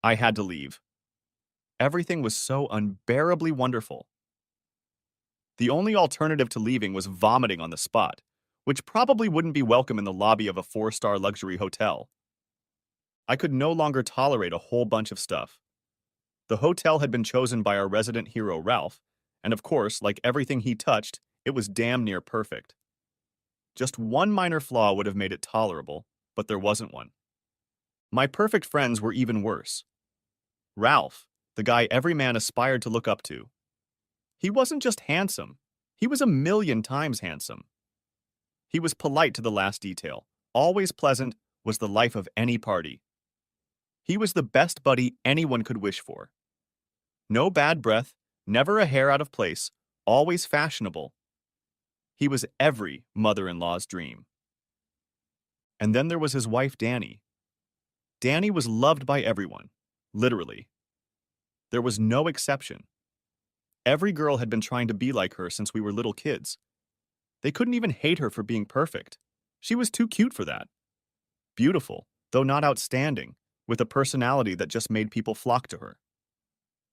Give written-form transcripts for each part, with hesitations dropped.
I had to leave. Everything was so unbearably wonderful. The only alternative to leaving was vomiting on the spot, which probably wouldn't be welcome in the lobby of a four-star luxury hotel. I could no longer tolerate a whole bunch of stuff. The hotel had been chosen by our resident hero Ralph, and of course, like everything he touched, it was damn near perfect. Just one minor flaw would have made it tolerable, but there wasn't one. My perfect friends were even worse. Ralph, the guy every man aspired to look up to. He wasn't just handsome, he was a million times handsome. He was polite to the last detail, always pleasant, was the life of any party. He was the best buddy anyone could wish for. No bad breath, never a hair out of place, always fashionable. He was every mother-in-law's dream. And then there was his wife, Danny. Danny was loved by everyone, literally. There was no exception. Every girl had been trying to be like her since we were little kids. They couldn't even hate her for being perfect. She was too cute for that. Beautiful, though not outstanding, with a personality that just made people flock to her.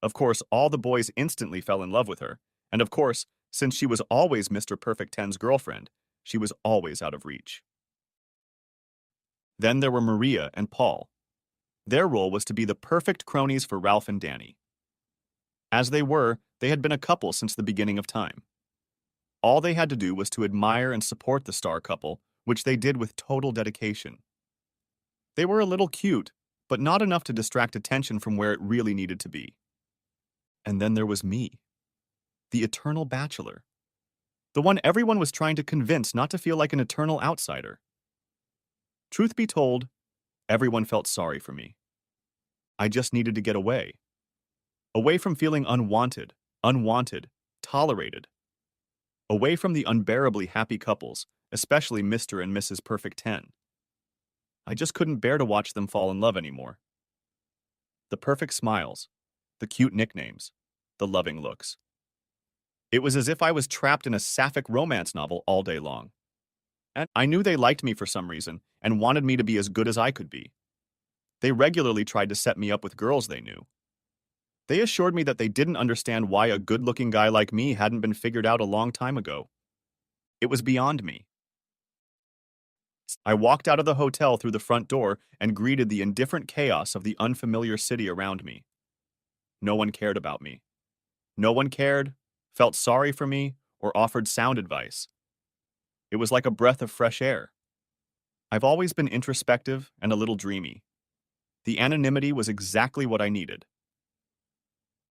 Of course, all the boys instantly fell in love with her, and of course, since she was always Mr. Perfect Ten's girlfriend, she was always out of reach. Then there were Maria and Paul. Their role was to be the perfect cronies for Ralph and Danny. As they were, they had been a couple since the beginning of time. All they had to do was to admire and support the star couple, which they did with total dedication. They were a little cute, but not enough to distract attention from where it really needed to be. And then there was me, the eternal bachelor, the one everyone was trying to convince not to feel like an eternal outsider. Truth be told, everyone felt sorry for me. I just needed to get away. Away from feeling unwanted, tolerated. Away from the unbearably happy couples, especially Mr. and Mrs. Perfect 10. I just couldn't bear to watch them fall in love anymore. The perfect smiles, the cute nicknames, the loving looks. It was as if I was trapped in a sapphic romance novel all day long. And I knew they liked me for some reason and wanted me to be as good as I could be. They regularly tried to set me up with girls they knew. They assured me that they didn't understand why a good-looking guy like me hadn't been figured out a long time ago. It was beyond me. I walked out of the hotel through the front door and greeted the indifferent chaos of the unfamiliar city around me. No one cared about me. No one cared, felt sorry for me, or offered sound advice. It was like a breath of fresh air. I've always been introspective and a little dreamy. The anonymity was exactly what I needed.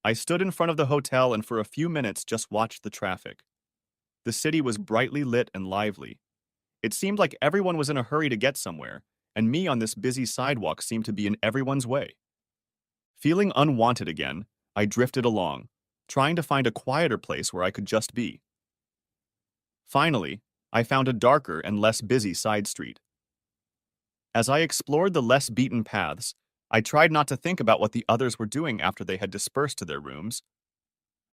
I stood in front of the hotel and for a few minutes just watched the traffic. The city was brightly lit and lively. It seemed like everyone was in a hurry to get somewhere, and me on this busy sidewalk seemed to be in everyone's way. Feeling unwanted again, I drifted along, trying to find a quieter place where I could just be. Finally, I found a darker and less busy side street. As I explored the less beaten paths, I tried not to think about what the others were doing after they had dispersed to their rooms.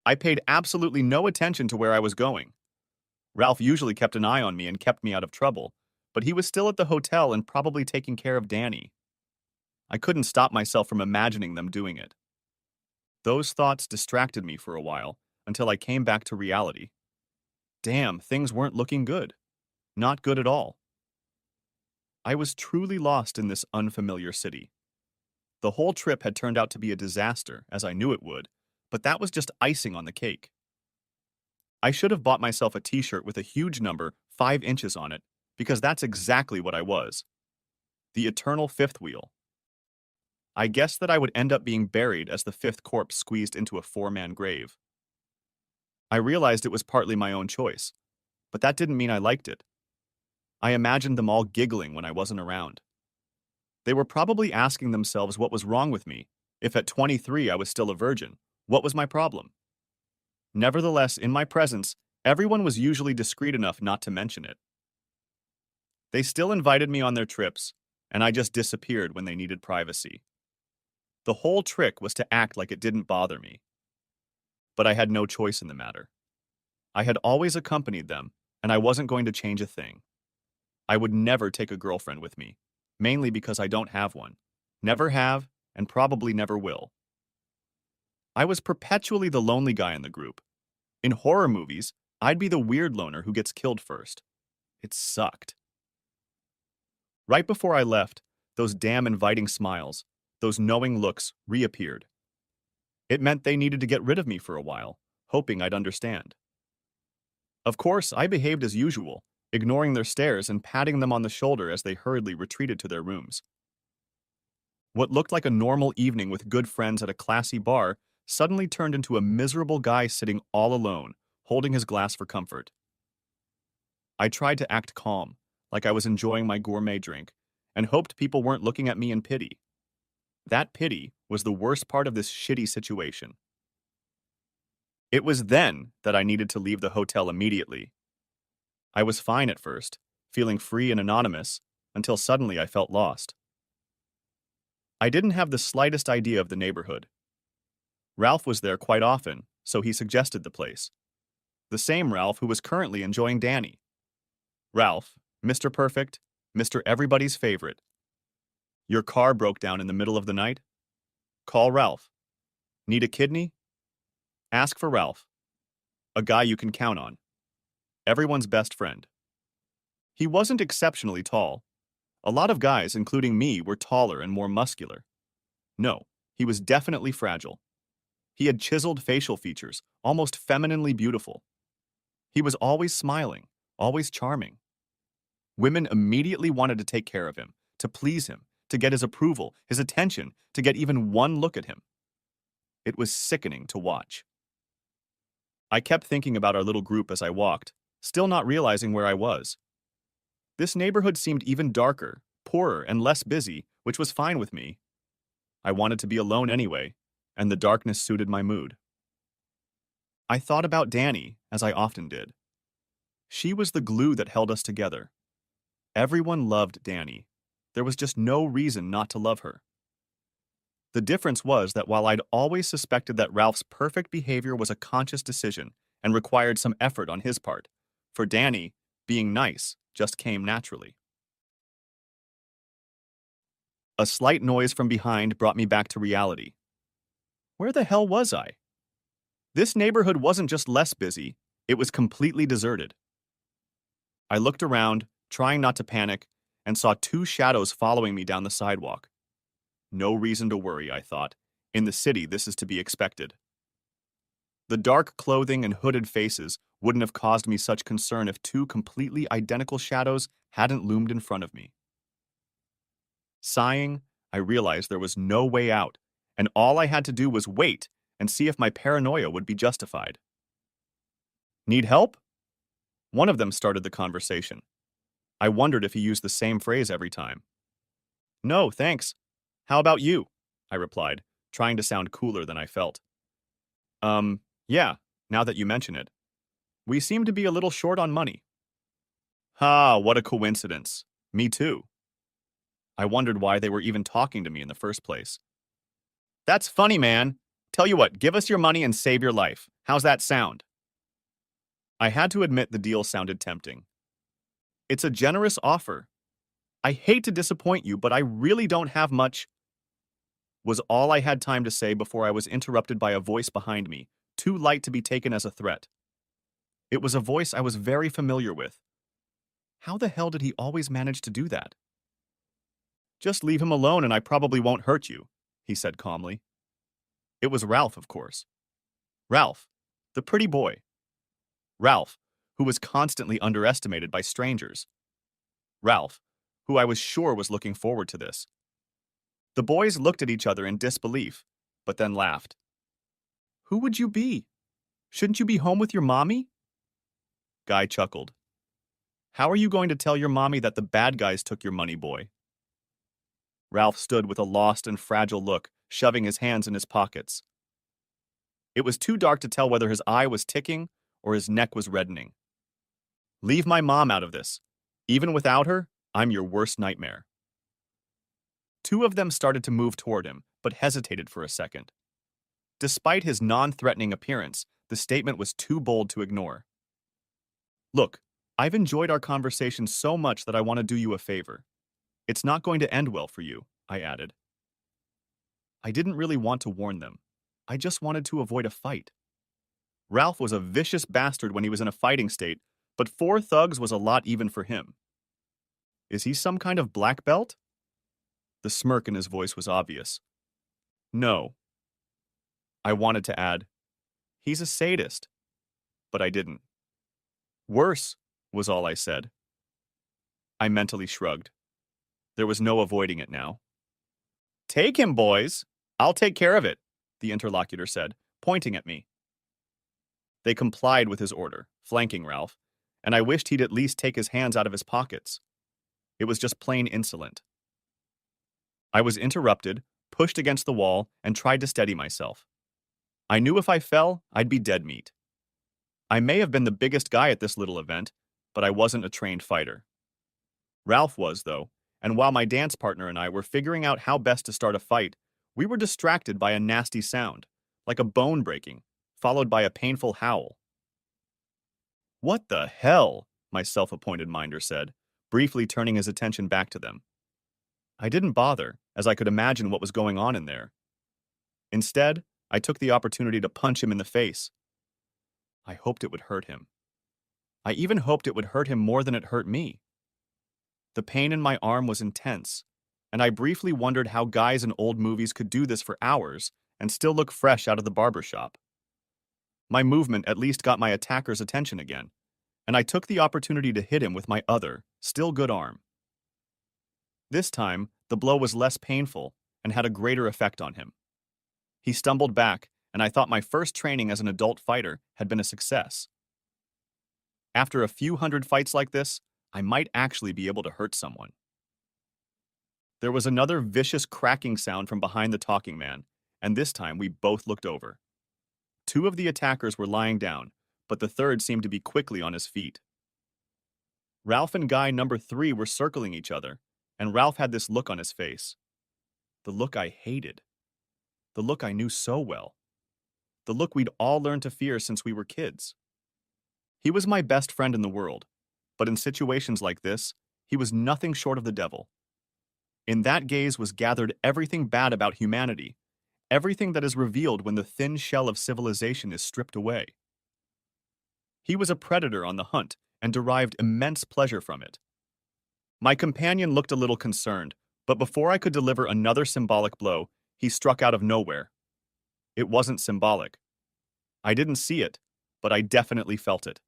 I paid absolutely no attention to where I was going. Ralph usually kept an eye on me and kept me out of trouble, but he was still at the hotel and probably taking care of Danny. I couldn't stop myself from imagining them doing it. Those thoughts distracted me for a while, until I came back to reality. Damn, things weren't looking good. Not good at all. I was truly lost in this unfamiliar city. The whole trip had turned out to be a disaster, as I knew it would, but that was just icing on the cake. I should have bought myself a t-shirt with a huge number, 5 inches on it, because that's exactly what I was. The eternal fifth wheel. I guessed that I would end up being buried as the fifth corpse squeezed into a 4-man grave. I realized it was partly my own choice, but that didn't mean I liked it. I imagined them all giggling when I wasn't around. They were probably asking themselves what was wrong with me. If at 23 I was still a virgin, what was my problem? Nevertheless, in my presence, everyone was usually discreet enough not to mention it. They still invited me on their trips, and I just disappeared when they needed privacy. The whole trick was to act like it didn't bother me. But I had no choice in the matter. I had always accompanied them, and I wasn't going to change a thing. I would never take a girlfriend with me, mainly because I don't have one. Never have, and probably never will. I was perpetually the lonely guy in the group. In horror movies, I'd be the weird loner who gets killed first. It sucked. Right before I left, those damn inviting smiles, those knowing looks reappeared. It meant they needed to get rid of me for a while, hoping I'd understand. Of course, I behaved as usual, ignoring their stares and patting them on the shoulder as they hurriedly retreated to their rooms. What looked like a normal evening with good friends at a classy bar suddenly turned into a miserable guy sitting all alone, holding his glass for comfort. I tried to act calm, like I was enjoying my gourmet drink, and hoped people weren't looking at me in pity. That pity was the worst part of this shitty situation. It was then that I needed to leave the hotel immediately. I was fine at first, feeling free and anonymous, until suddenly I felt lost. I didn't have the slightest idea of the neighborhood. Ralph was there quite often, so he suggested the place. The same Ralph who was currently enjoying Danny. Ralph, Mr. Perfect, Mr. Everybody's favorite. Your car broke down in the middle of the night? Call Ralph. Need a kidney? Ask for Ralph. A guy you can count on. Everyone's best friend. He wasn't exceptionally tall. A lot of guys, including me, were taller and more muscular. No, he was definitely fragile. He had chiseled facial features, almost femininely beautiful. He was always smiling, always charming. Women immediately wanted to take care of him, to please him, to get his approval, his attention, to get even one look at him. It was sickening to watch. I kept thinking about our little group as I walked, still not realizing where I was. This neighborhood seemed even darker, poorer, and less busy, which was fine with me. I wanted to be alone anyway, and the darkness suited my mood. I thought about Danny, as I often did. She was the glue that held us together. Everyone loved Danny. There was just no reason not to love her. The difference was that while I'd always suspected that Ralph's perfect behavior was a conscious decision and required some effort on his part, for Danny, being nice just came naturally. A slight noise from behind brought me back to reality. Where the hell was I? This neighborhood wasn't just less busy, it was completely deserted. I looked around, trying not to panic, and saw two shadows following me down the sidewalk. No reason to worry, I thought. In the city, this is to be expected. The dark clothing and hooded faces wouldn't have caused me such concern if two completely identical shadows hadn't loomed in front of me. Sighing, I realized there was no way out, and all I had to do was wait and see if my paranoia would be justified. Need help? One of them started the conversation. I wondered if he used the same phrase every time. No, thanks. How about you? I replied, trying to sound cooler than I felt. Yeah, now that you mention it. We seem to be a little short on money. Ha, what a coincidence. Me too. I wondered why they were even talking to me in the first place. That's funny, man. Tell you what, give us your money and save your life. How's that sound? I had to admit the deal sounded tempting. It's a generous offer. I hate to disappoint you, but I really don't have much, was all I had time to say before I was interrupted by a voice behind me, too light to be taken as a threat. It was a voice I was very familiar with. How the hell did he always manage to do that? Just leave him alone and I probably won't hurt you, he said calmly. It was Ralph, of course. Ralph, the pretty boy. Ralph, who was constantly underestimated by strangers. Ralph, who I was sure was looking forward to this. The boys looked at each other in disbelief, but then laughed. Who would you be? Shouldn't you be home with your mommy? Guy chuckled. How are you going to tell your mommy that the bad guys took your money, boy? Ralph stood with a lost and fragile look, shoving his hands in his pockets. It was too dark to tell whether his eye was ticking or his neck was reddening. Leave my mom out of this. Even without her, I'm your worst nightmare. Two of them started to move toward him, but hesitated for a second. Despite his non-threatening appearance, the statement was too bold to ignore. Look, I've enjoyed our conversation so much that I want to do you a favor. It's not going to end well for you, I added. I didn't really want to warn them. I just wanted to avoid a fight. Ralph was a vicious bastard when he was in a fighting state, but 4 thugs was a lot even for him. Is he some kind of black belt? The smirk in his voice was obvious. No. I wanted to add, he's a sadist, but I didn't. Worse, was all I said. I mentally shrugged. There was no avoiding it now. Take him, boys. I'll take care of it, the interlocutor said, pointing at me. They complied with his order, flanking Ralph, and I wished he'd at least take his hands out of his pockets. It was just plain insolent. I was interrupted, pushed against the wall, and tried to steady myself. I knew if I fell, I'd be dead meat. I may have been the biggest guy at this little event, but I wasn't a trained fighter. Ralph was, though, and while my dance partner and I were figuring out how best to start a fight, we were distracted by a nasty sound, like a bone breaking, followed by a painful howl. What the hell? My self-appointed minder said, briefly turning his attention back to them. I didn't bother, as I could imagine what was going on in there. Instead, I took the opportunity to punch him in the face. I hoped it would hurt him. I even hoped it would hurt him more than it hurt me. The pain in my arm was intense, and I briefly wondered how guys in old movies could do this for hours and still look fresh out of the barber shop. My movement at least got my attacker's attention again, and I took the opportunity to hit him with my other, still good arm. This time, the blow was less painful and had a greater effect on him. He stumbled back, and I thought my first training as an adult fighter had been a success. After a few hundred fights like this, I might actually be able to hurt someone. There was another vicious cracking sound from behind the talking man, and this time we both looked over. 2 of the attackers were lying down, but the third seemed to be quickly on his feet. Ralph and guy number 3 were circling each other, and Ralph had this look on his face. The look I hated. The look I knew so well. The look we'd all learned to fear since we were kids. He was my best friend in the world, but in situations like this, he was nothing short of the devil. In that gaze was gathered everything bad about humanity, everything that is revealed when the thin shell of civilization is stripped away. He was a predator on the hunt and derived immense pleasure from it. My companion looked a little concerned, but before I could deliver another symbolic blow, he struck out of nowhere. It wasn't symbolic. I didn't see it, but I definitely felt it.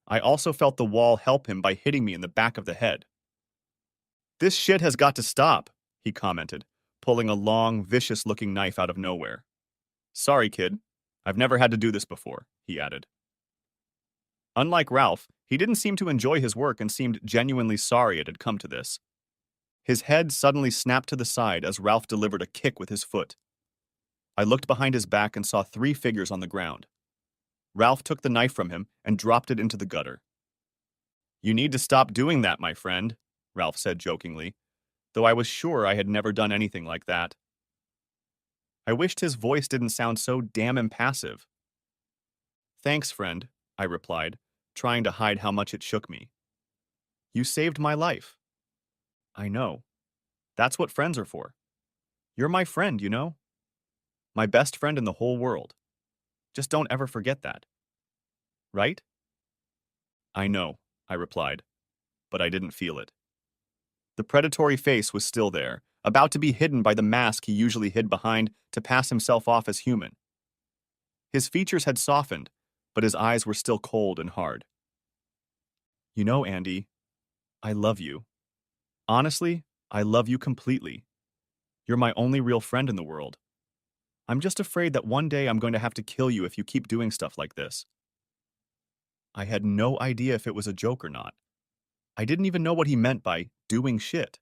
I also felt the wall help him by hitting me in the back of the head. This shit has got to stop, he commented, pulling a long, vicious-looking knife out of nowhere. Sorry, kid. I've never had to do this before, he added. Unlike Ralph, he didn't seem to enjoy his work and seemed genuinely sorry it had come to this. His head suddenly snapped to the side as Ralph delivered a kick with his foot. I looked behind his back and saw 3 figures on the ground. Ralph took the knife from him and dropped it into the gutter. You need to stop doing that, my friend, Ralph said jokingly, though I was sure I had never done anything like that. I wished his voice didn't sound so damn impassive. Thanks, friend, I replied, trying to hide how much it shook me. You saved my life. I know. That's what friends are for. You're my friend, you know? My best friend in the whole world. Just don't ever forget that. Right? I know, I replied, but I didn't feel it. The predatory face was still there, about to be hidden by the mask he usually hid behind to pass himself off as human. His features had softened, but his eyes were still cold and hard. You know, Andy, I love you. Honestly, I love you completely. You're my only real friend in the world. I'm just afraid that one day I'm going to have to kill you if you keep doing stuff like this. I had no idea if it was a joke or not. I didn't even know what he meant by doing shit.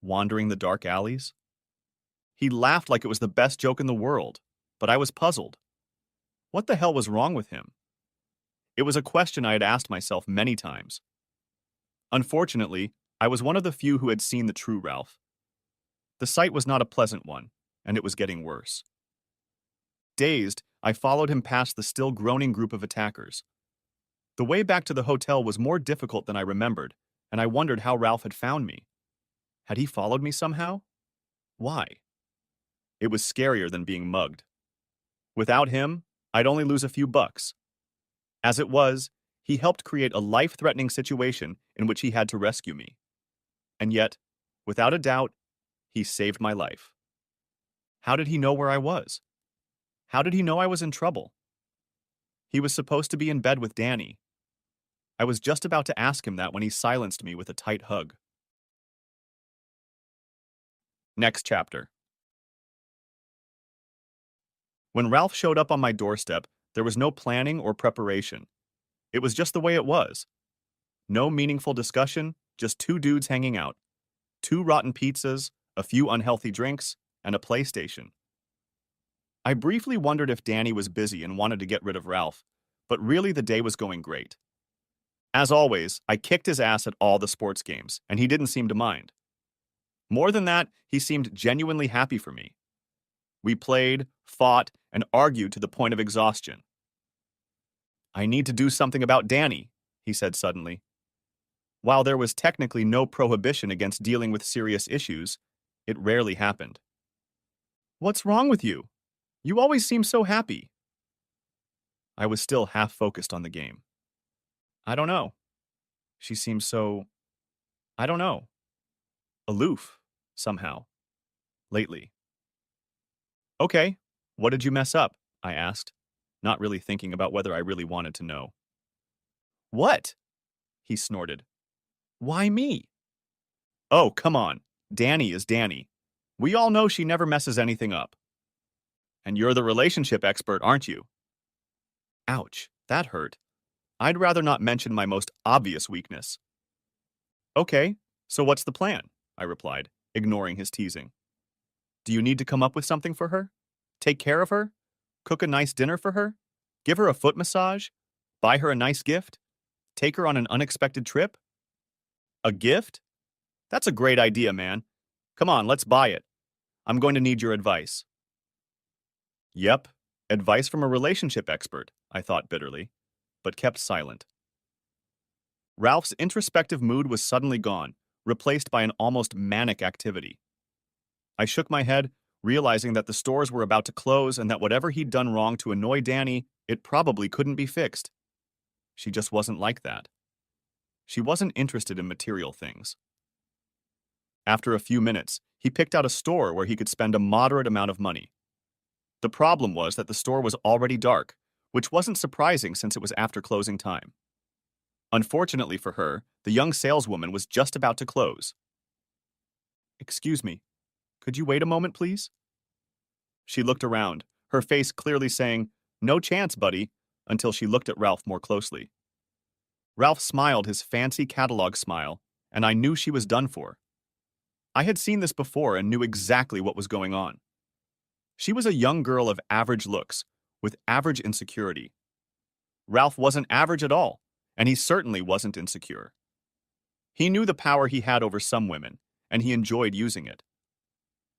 Wandering the dark alleys? He laughed like it was the best joke in the world, but I was puzzled. What the hell was wrong with him? It was a question I had asked myself many times. Unfortunately, I was one of the few who had seen the true Ralph. The sight was not a pleasant one, and it was getting worse. Dazed, I followed him past the still groaning group of attackers. The way back to the hotel was more difficult than I remembered, and I wondered how Ralph had found me. Had he followed me somehow? Why? It was scarier than being mugged. Without him, I'd only lose a few bucks. As it was, he helped create a life-threatening situation in which he had to rescue me. And yet, without a doubt, he saved my life. How did he know where I was? How did he know I was in trouble? He was supposed to be in bed with Danny. I was just about to ask him that when he silenced me with a tight hug. Next chapter. When Ralph showed up on my doorstep, there was no planning or preparation. It was just the way it was. No meaningful discussion, just two dudes hanging out. Two rotten pizzas, a few unhealthy drinks, and a PlayStation. I briefly wondered if Danny was busy and wanted to get rid of Ralph, but really the day was going great. As always, I kicked his ass at all the sports games, and he didn't seem to mind. More than that, he seemed genuinely happy for me. We played, fought, and argued to the point of exhaustion. I need to do something about Danny, he said suddenly. While there was technically no prohibition against dealing with serious issues, it rarely happened. What's wrong with you? You always seem so happy. I was still half focused on the game. I don't know. She seems so, I don't know, aloof, somehow, lately. Okay, what did you mess up? I asked, not really thinking about whether I really wanted to know. What? He snorted. Why me? Oh, come on. Danny is Danny. We all know she never messes anything up. And you're the relationship expert, aren't you? Ouch, that hurt. I'd rather not mention my most obvious weakness. Okay, so what's the plan? I replied, ignoring his teasing. Do you need to come up with something for her? Take care of her? Cook a nice dinner for her? Give her a foot massage? Buy her a nice gift? Take her on an unexpected trip? A gift? That's a great idea, man. Come on, let's buy it. I'm going to need your advice. Yep, advice from a relationship expert, I thought bitterly, but kept silent. Ralph's introspective mood was suddenly gone, replaced by an almost manic activity. I shook my head, realizing that the stores were about to close and that whatever he'd done wrong to annoy Danny, it probably couldn't be fixed. She just wasn't like that. She wasn't interested in material things. After a few minutes, he picked out a store where he could spend a moderate amount of money. The problem was that the store was already dark, which wasn't surprising since it was after closing time. Unfortunately for her, the young saleswoman was just about to close. Excuse me, could you wait a moment, please? She looked around, her face clearly saying, "No chance, buddy," until she looked at Ralph more closely. Ralph smiled his fancy catalog smile, and I knew she was done for. I had seen this before and knew exactly what was going on. She was a young girl of average looks, with average insecurity. Ralph wasn't average at all, and he certainly wasn't insecure. He knew the power he had over some women, and he enjoyed using it.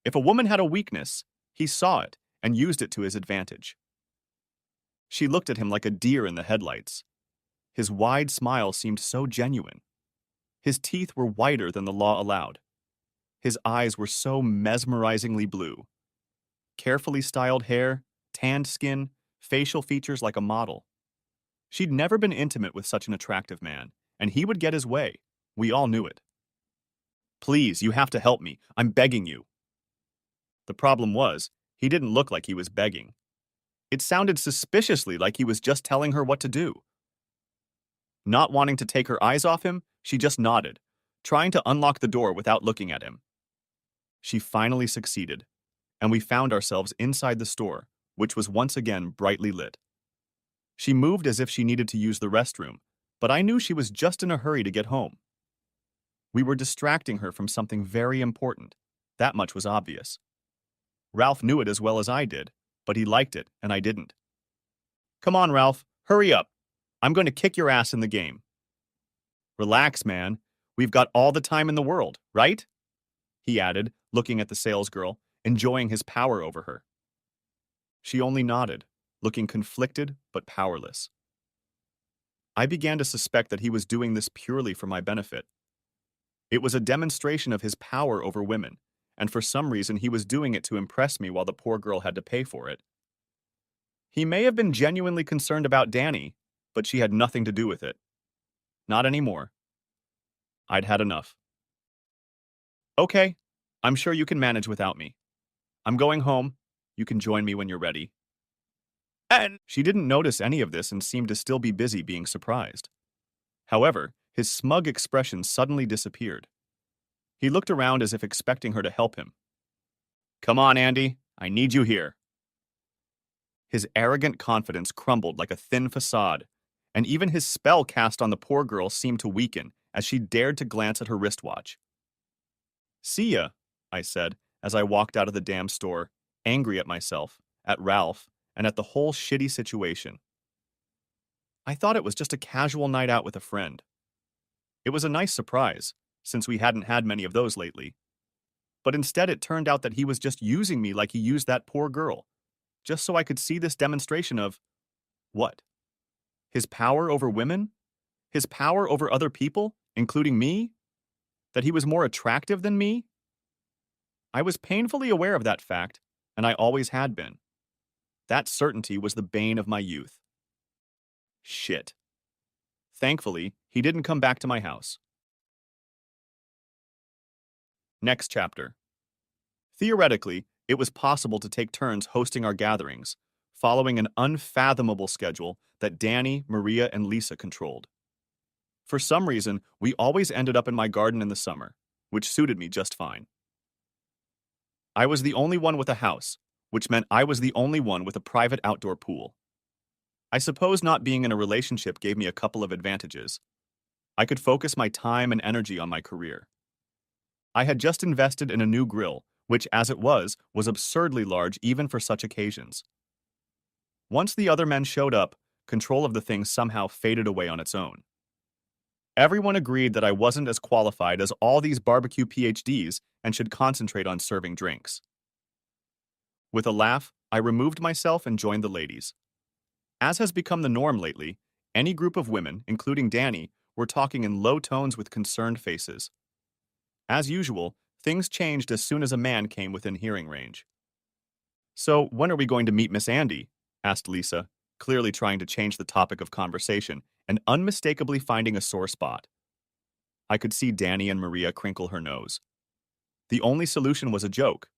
If a woman had a weakness, he saw it and used it to his advantage. She looked at him like a deer in the headlights. His wide smile seemed so genuine. His teeth were whiter than the law allowed. His eyes were so mesmerizingly blue. Carefully styled hair, tanned skin, facial features like a model. She'd never been intimate with such an attractive man, and he would get his way. We all knew it. Please, you have to help me. I'm begging you. The problem was, he didn't look like he was begging. It sounded suspiciously like he was just telling her what to do. Not wanting to take her eyes off him, she just nodded, trying to unlock the door without looking at him. She finally succeeded, and we found ourselves inside the store, which was once again brightly lit. She moved as if she needed to use the restroom, but I knew she was just in a hurry to get home. We were distracting her from something very important. That much was obvious. Ralph knew it as well as I did, but he liked it, and I didn't. Come on, Ralph, hurry up. I'm going to kick your ass in the game. Relax, man. We've got all the time in the world, right? He added, looking at the salesgirl, enjoying his power over her. She only nodded, looking conflicted but powerless. I began to suspect that he was doing this purely for my benefit. It was a demonstration of his power over women, and for some reason he was doing it to impress me while the poor girl had to pay for it. He may have been genuinely concerned about Danny, but she had nothing to do with it. Not anymore. I'd had enough. Okay, I'm sure you can manage without me. I'm going home. You can join me when you're ready. And she didn't notice any of this and seemed to still be busy being surprised. However, his smug expression suddenly disappeared. He looked around as if expecting her to help him. Come on, Andy. I need you here. His arrogant confidence crumbled like a thin facade, and even his spell cast on the poor girl seemed to weaken as she dared to glance at her wristwatch. See ya, I said as I walked out of the damn store, angry at myself, at Ralph, and at the whole shitty situation. I thought it was just a casual night out with a friend. It was a nice surprise, since we hadn't had many of those lately. But instead it turned out that he was just using me like he used that poor girl, just so I could see this demonstration of, what? His power over women? His power over other people, including me? That he was more attractive than me? I was painfully aware of that fact, and I always had been. That certainty was the bane of my youth. Shit. Thankfully, he didn't come back to my house. Next chapter. Theoretically, it was possible to take turns hosting our gatherings, following an unfathomable schedule that Danny, Maria, and Lisa controlled. For some reason, we always ended up in my garden in the summer, which suited me just fine. I was the only one with a house, which meant I was the only one with a private outdoor pool. I suppose not being in a relationship gave me a couple of advantages. I could focus my time and energy on my career. I had just invested in a new grill, which, as it was absurdly large even for such occasions. Once the other men showed up, control of the thing somehow faded away on its own. Everyone agreed that I wasn't as qualified as all these barbecue PhDs and should concentrate on serving drinks. With a laugh, I removed myself and joined the ladies. As has become the norm lately, any group of women, including Danny, were talking in low tones with concerned faces. As usual, things changed as soon as a man came within hearing range. So, when are we going to meet Miss Andy? Asked Lisa, clearly trying to change the topic of conversation and unmistakably finding a sore spot. I could see Danny and Maria crinkle her nose. The only solution was a joke.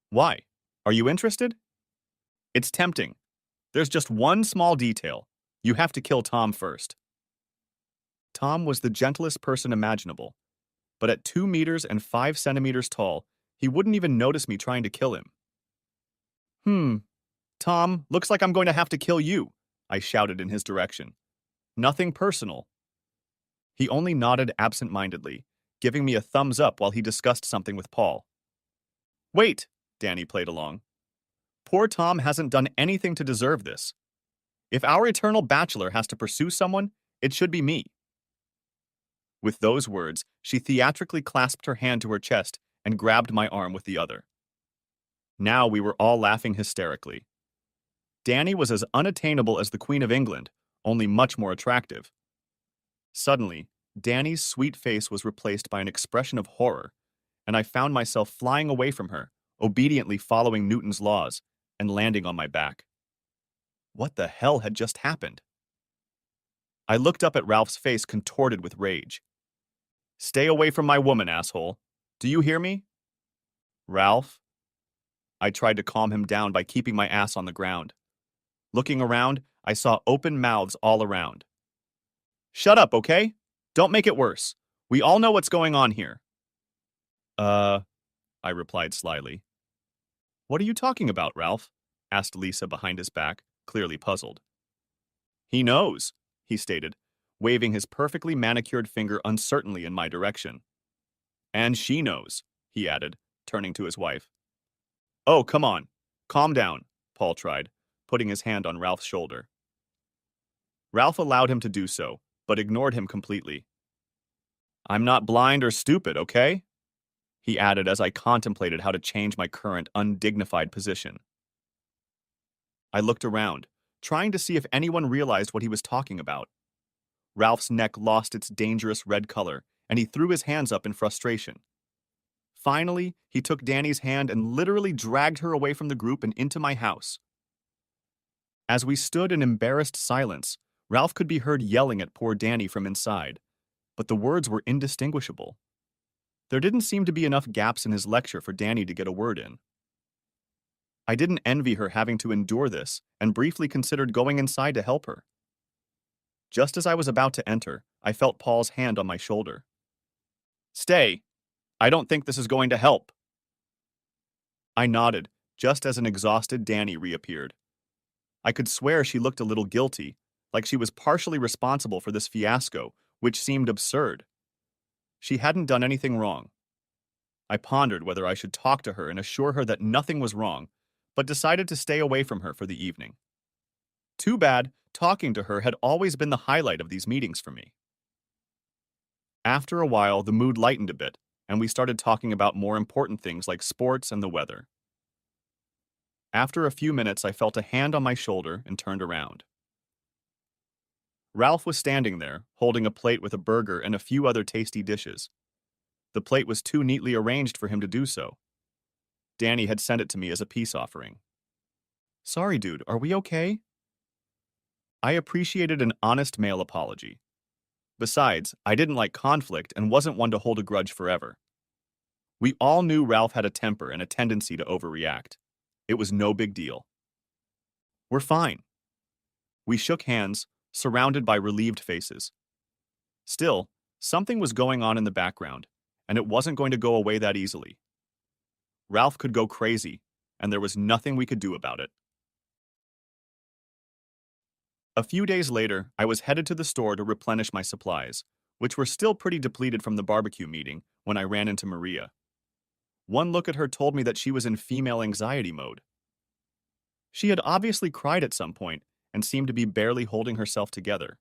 Why? Are you interested? It's tempting. There's just one small detail. You have to kill Tom first. Tom was the gentlest person imaginable, but at 2 meters and 5 centimeters tall, he wouldn't even notice me trying to kill him. Tom, looks like I'm going to have to kill you, I shouted in his direction. Nothing personal. He only nodded absent-mindedly, giving me a thumbs up while he discussed something with Paul. Wait, Danny played along. Poor Tom hasn't done anything to deserve this. If our eternal bachelor has to pursue someone, it should be me. With those words, she theatrically clasped her hand to her chest and grabbed my arm with the other. Now we were all laughing hysterically. Danny was as unattainable as the Queen of England, only much more attractive. Suddenly, Danny's sweet face was replaced by an expression of horror, and I found myself flying away from her, obediently following Newton's laws, and landing on my back. What the hell had just happened? I looked up at Ralph's face contorted with rage. Stay away from my woman, asshole. Do you hear me? Ralph? I tried to calm him down by keeping my ass on the ground. Looking around, I saw open mouths all around. Shut up, okay? Don't make it worse. We all know what's going on here. I replied slyly. What are you talking about, Ralph? Asked Lisa behind his back, clearly puzzled. He knows, he stated, waving his perfectly manicured finger uncertainly in my direction. And she knows, he added, turning to his wife. Oh, come on. Calm down, Paul tried, putting his hand on Ralph's shoulder. Ralph allowed him to do so, but ignored him completely. I'm not blind or stupid, okay? He added as I contemplated how to change my current undignified position. I looked around, trying to see if anyone realized what he was talking about. Ralph's neck lost its dangerous red color, and he threw his hands up in frustration. Finally, he took Danny's hand and literally dragged her away from the group and into my house. As we stood in embarrassed silence, Ralph could be heard yelling at poor Danny from inside, but the words were indistinguishable. There didn't seem to be enough gaps in his lecture for Danny to get a word in. I didn't envy her having to endure this and briefly considered going inside to help her. Just as I was about to enter, I felt Paul's hand on my shoulder. "Stay. I don't think this is going to help." I nodded, just as an exhausted Danny reappeared. I could swear she looked a little guilty, like she was partially responsible for this fiasco, which seemed absurd. She hadn't done anything wrong. I pondered whether I should talk to her and assure her that nothing was wrong, but decided to stay away from her for the evening. Too bad, talking to her had always been the highlight of these meetings for me. After a while, the mood lightened a bit, and we started talking about more important things like sports and the weather. After a few minutes, I felt a hand on my shoulder and turned around. Ralph was standing there, holding a plate with a burger and a few other tasty dishes. The plate was too neatly arranged for him to do so. Danny had sent it to me as a peace offering. "Sorry, dude, are we okay?" I appreciated an honest male apology. Besides, I didn't like conflict and wasn't one to hold a grudge forever. We all knew Ralph had a temper and a tendency to overreact. It was no big deal. "We're fine." We shook hands, surrounded by relieved faces. Still, something was going on in the background, and it wasn't going to go away that easily. Ralph could go crazy, and there was nothing we could do about it. A few days later, I was headed to the store to replenish my supplies, which were still pretty depleted from the barbecue meeting when I ran into Maria. One look at her told me that she was in female anxiety mode. She had obviously cried at some point and seemed to be barely holding herself together.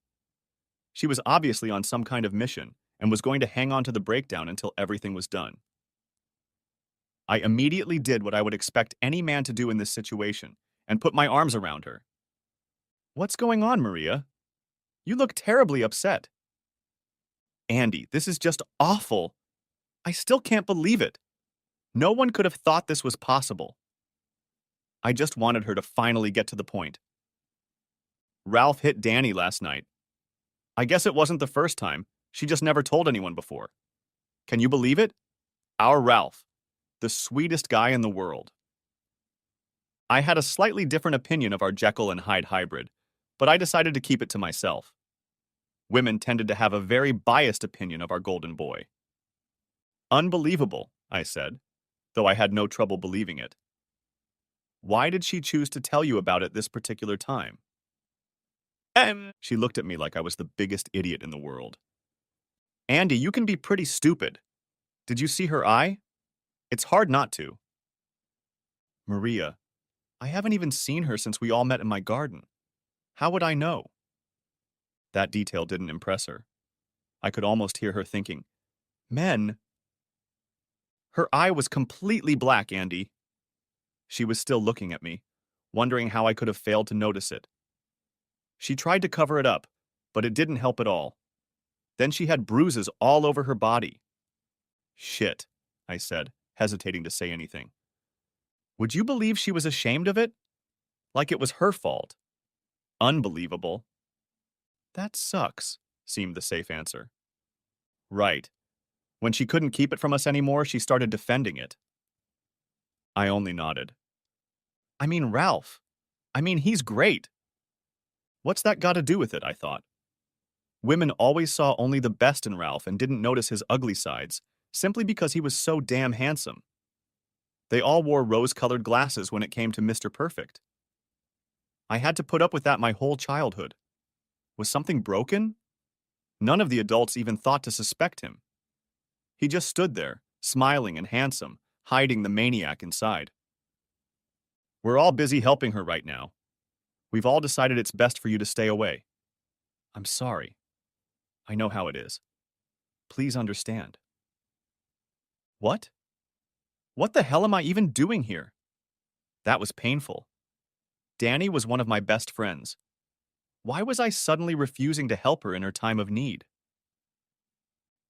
She was obviously on some kind of mission and was going to hang on to the breakdown until everything was done. I immediately did what I would expect any man to do in this situation and put my arms around her. "What's going on, Maria? You look terribly upset." "Andy, this is just awful. I still can't believe it. No one could have thought this was possible." I just wanted her to finally get to the point. "Ralph hit Danny last night. I guess it wasn't the first time. She just never told anyone before. Can you believe it? Our Ralph, the sweetest guy in the world." I had a slightly different opinion of our Jekyll and Hyde hybrid, but I decided to keep it to myself. Women tended to have a very biased opinion of our golden boy. "Unbelievable," I said, though I had no trouble believing it. "Why did she choose to tell you about it this particular time?" She looked at me like I was the biggest idiot in the world. "Andy, you can be pretty stupid. Did you see her eye? It's hard not to." "Maria, I haven't even seen her since we all met in my garden. How would I know?" That detail didn't impress her. I could almost hear her thinking, "Men?" "Her eye was completely black, Andy." She was still looking at me, wondering how I could have failed to notice it. She tried to cover it up, but it didn't help at all. Then she had bruises all over her body. "Shit," I said, hesitating to say anything. "Would you believe she was ashamed of it? Like it was her fault." "Unbelievable." "That sucks," seemed the safe answer. "Right. When she couldn't keep it from us anymore, she started defending it." I only nodded. "I mean, Ralph. I mean, he's great." What's that got to do with it, I thought. Women always saw only the best in Ralph and didn't notice his ugly sides, simply because he was so damn handsome. They all wore rose-colored glasses when it came to Mr. Perfect. I had to put up with that my whole childhood. Was something broken? None of the adults even thought to suspect him. He just stood there, smiling and handsome, hiding the maniac inside. "We're all busy helping her right now. We've all decided it's best for you to stay away." "I'm sorry. I know how it is. Please understand." "What? What the hell am I even doing here?" That was painful. Danny was one of my best friends. Why was I suddenly refusing to help her in her time of need?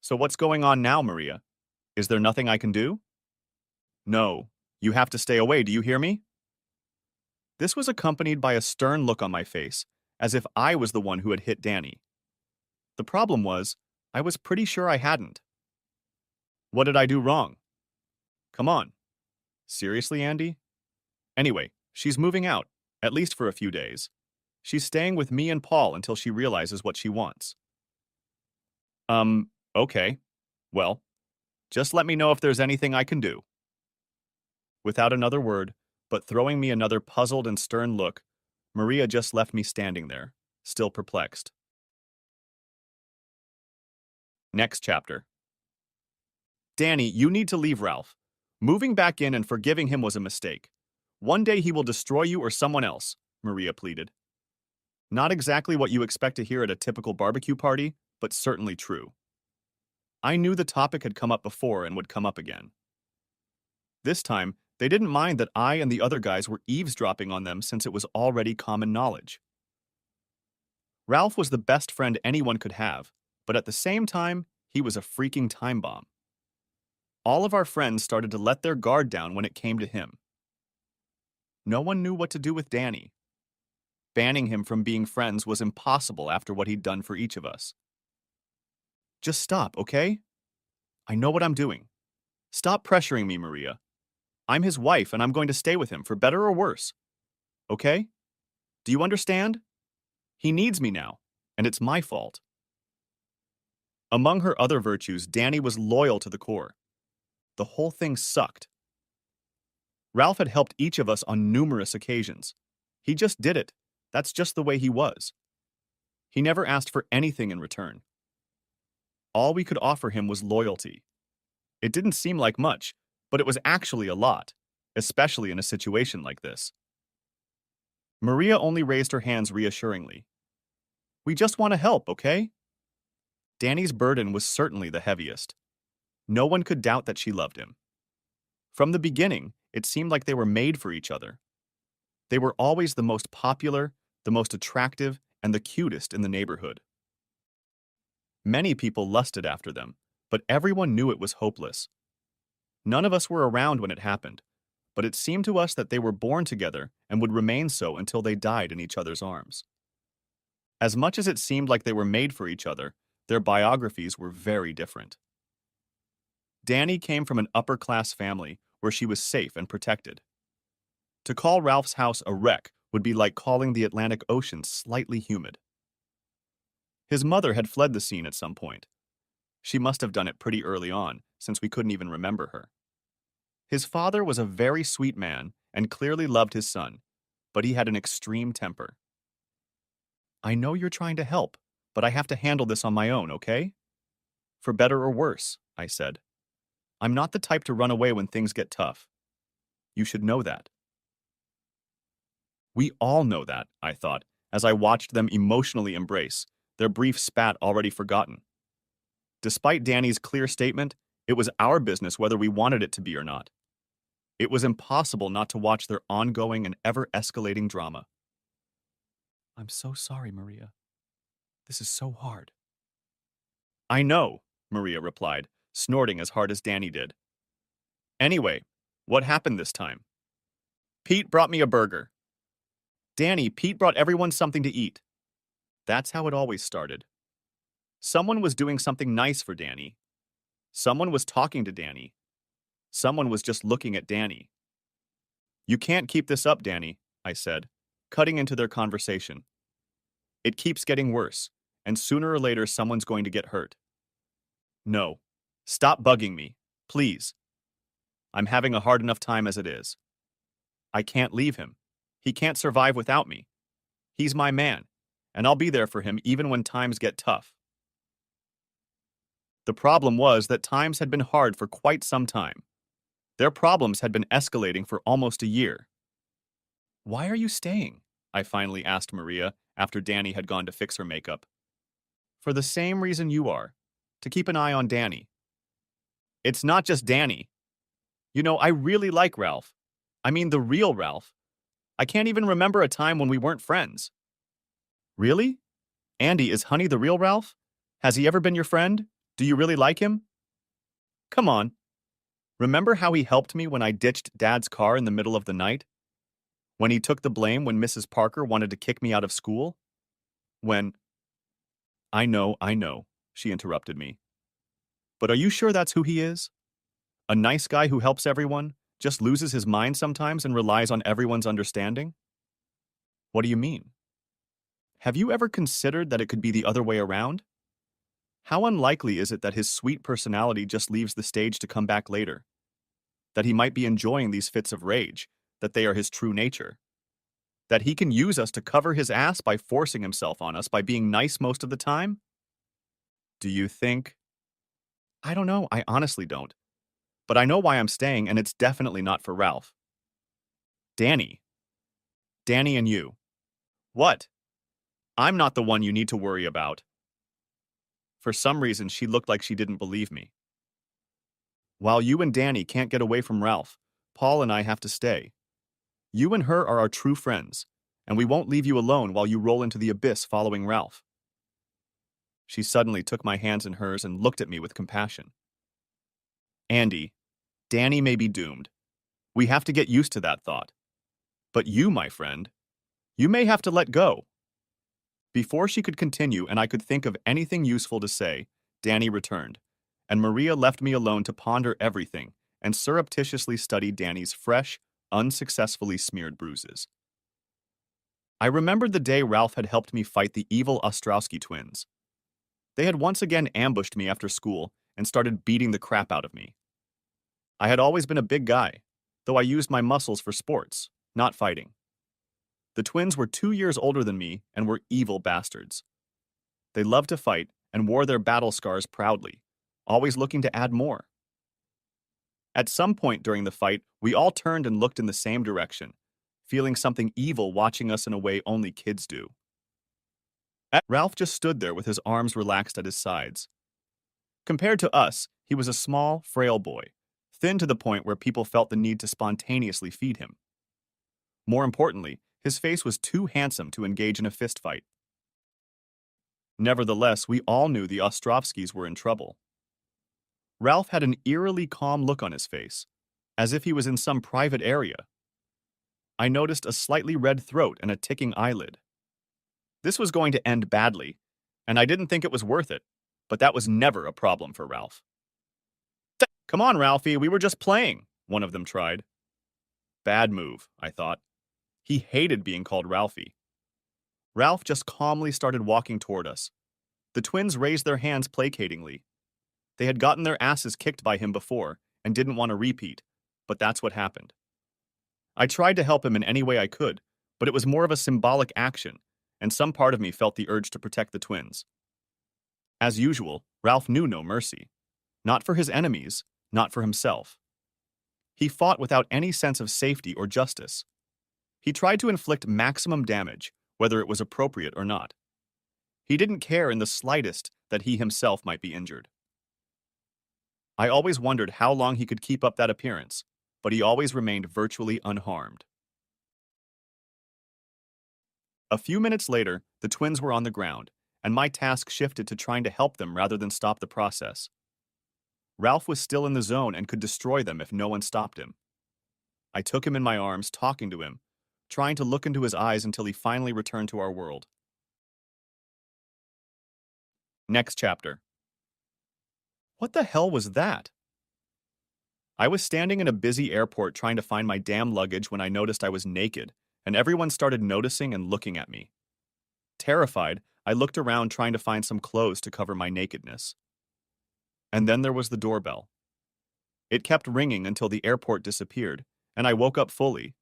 "So what's going on now, Maria? Is there nothing I can do?" No, you have to stay away, do you hear me? This was accompanied by a stern look on my face, as if I was the one who had hit Danny. The problem was, I was pretty sure I hadn't. What did I do wrong? Come on. Seriously, Andy? Anyway, she's moving out, at least for a few days. She's staying with me and Paul until she realizes what she wants. Okay. Well, just let me know if there's anything I can do. Without another word, but throwing me another puzzled and stern look, Maria just left me standing there, still perplexed. Next chapter. Danny, you need to leave Ralph. Moving back in and forgiving him was a mistake. One day he will destroy you or someone else, Maria pleaded. Not exactly what you expect to hear at a typical barbecue party, but certainly true. I knew the topic had come up before and would come up again. This time, they didn't mind that I and the other guys were eavesdropping on them since it was already common knowledge. Ralph was the best friend anyone could have, but at the same time, he was a freaking time bomb. All of our friends started to let their guard down when it came to him. No one knew what to do with Danny. Banning him from being friends was impossible after what he'd done for each of us. Just stop, okay? I know what I'm doing. Stop pressuring me, Maria. I'm his wife and I'm going to stay with him for better or worse. Okay? Do you understand? He needs me now, and it's my fault. Among her other virtues, Danny was loyal to the core. The whole thing sucked. Ralph had helped each of us on numerous occasions. He just did it. That's just the way he was. He never asked for anything in return. All we could offer him was loyalty. It didn't seem like much, but it was actually a lot, especially in a situation like this. Maria only raised her hands reassuringly. We just want to help, okay? Danny's burden was certainly the heaviest. No one could doubt that she loved him. From the beginning, it seemed like they were made for each other. They were always the most popular, the most attractive, and the cutest in the neighborhood. Many people lusted after them, but everyone knew it was hopeless. None of us were around when it happened, but it seemed to us that they were born together and would remain so until they died in each other's arms. As much as it seemed like they were made for each other, their biographies were very different. Danny came from an upper-class family where she was safe and protected. To call Ralph's house a wreck would be like calling the Atlantic Ocean slightly humid. His mother had fled the scene at some point. She must have done it pretty early on, since we couldn't even remember her. His father was a very sweet man and clearly loved his son, but he had an extreme temper. I know you're trying to help, but I have to handle this on my own, okay? For better or worse, I said. I'm not the type to run away when things get tough. You should know that. We all know that, I thought, as I watched them emotionally embrace, their brief spat already forgotten. Despite Danny's clear statement, it was our business whether we wanted it to be or not. It was impossible not to watch their ongoing and ever-escalating drama. I'm so sorry, Maria. This is so hard. I know, Maria replied, snorting as hard as Danny did. Anyway, what happened this time? Pete brought me a burger. Danny, Pete brought everyone something to eat. That's how it always started. Someone was doing something nice for Danny. Someone was talking to Danny. Someone was just looking at Danny. You can't keep this up, Danny, I said, cutting into their conversation. It keeps getting worse, and sooner or later someone's going to get hurt. No. Stop bugging me, please. I'm having a hard enough time as it is. I can't leave him. He can't survive without me. He's my man, and I'll be there for him even when times get tough. The problem was that times had been hard for quite some time. Their problems had been escalating for almost a year. Why are you staying? I finally asked Maria after Danny had gone to fix her makeup. For the same reason you are, to keep an eye on Danny. It's not just Danny. You know, I really like Ralph. I mean the real Ralph. I can't even remember a time when we weren't friends. Really? Andy, is Honey the real Ralph? Has he ever been your friend? Do you really like him? Come on. Remember how he helped me when I ditched Dad's car in the middle of the night? When he took the blame when Mrs. Parker wanted to kick me out of school? When— I know, she interrupted me. But are you sure that's who he is? A nice guy who helps everyone, just loses his mind sometimes and relies on everyone's understanding? What do you mean? Have you ever considered that it could be the other way around? How unlikely is it that his sweet personality just leaves the stage to come back later? That he might be enjoying these fits of rage, that they are his true nature? That he can use us to cover his ass by forcing himself on us by being nice most of the time? Do you think? I don't know, I honestly don't. But I know why I'm staying, and it's definitely not for Ralph. Danny. Danny and you. What? I'm not the one you need to worry about. For some reason, she looked like she didn't believe me. While you and Danny can't get away from Ralph, Paul and I have to stay. You and her are our true friends, and we won't leave you alone while you roll into the abyss following Ralph. She suddenly took my hands in hers and looked at me with compassion. Andy, Danny may be doomed. We have to get used to that thought. But you, my friend, you may have to let go. Before she could continue and I could think of anything useful to say, Danny returned, and Maria left me alone to ponder everything and surreptitiously study Danny's fresh, unsuccessfully smeared bruises. I remembered the day Ralph had helped me fight the evil Ostrowski twins. They had once again ambushed me after school and started beating the crap out of me. I had always been a big guy, though I used my muscles for sports, not fighting. The twins were 2 years older than me and were evil bastards. They loved to fight and wore their battle scars proudly, always looking to add more. At some point during the fight, we all turned and looked in the same direction, feeling something evil watching us in a way only kids do. Ralph just stood there with his arms relaxed at his sides. Compared to us, he was a small, frail boy, thin to the point where people felt the need to spontaneously feed him. More importantly, his face was too handsome to engage in a fistfight. Nevertheless, we all knew the Ostrovskys were in trouble. Ralph had an eerily calm look on his face, as if he was in some private area. I noticed a slightly red throat and a ticking eyelid. This was going to end badly, and I didn't think it was worth it, but that was never a problem for Ralph. Come on, Ralphie, we were just playing, one of them tried. Bad move, I thought. He hated being called Ralphie. Ralph just calmly started walking toward us. The twins raised their hands placatingly. They had gotten their asses kicked by him before and didn't want to repeat, but that's what happened. I tried to help him in any way I could, but it was more of a symbolic action, and some part of me felt the urge to protect the twins. As usual, Ralph knew no mercy. Not for his enemies, not for himself. He fought without any sense of safety or justice. He tried to inflict maximum damage, whether it was appropriate or not. He didn't care in the slightest that he himself might be injured. I always wondered how long he could keep up that appearance, but he always remained virtually unharmed. A few minutes later, the twins were on the ground, and my task shifted to trying to help them rather than stop the process. Ralph was still in the zone and could destroy them if no one stopped him. I took him in my arms, talking to him, trying to look into his eyes until he finally returned to our world. Next chapter. What the hell was that? I was standing in a busy airport trying to find my damn luggage when I noticed I was naked, and everyone started noticing and looking at me. Terrified, I looked around trying to find some clothes to cover my nakedness. And then there was the doorbell. It kept ringing until the airport disappeared, and I woke up fully,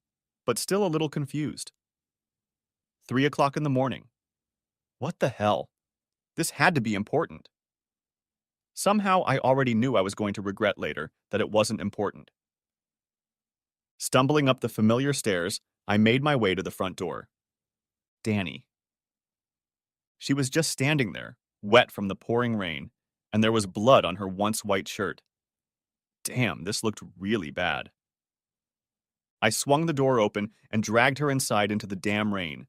but still a little confused. 3 o'clock in the morning. What the hell? This had to be important. Somehow I already knew I was going to regret later that it wasn't important. Stumbling up the familiar stairs, I made my way to the front door. Danny. She was just standing there, wet from the pouring rain, and there was blood on her once white shirt. Damn, this looked really bad. I swung the door open and dragged her inside into the damn rain.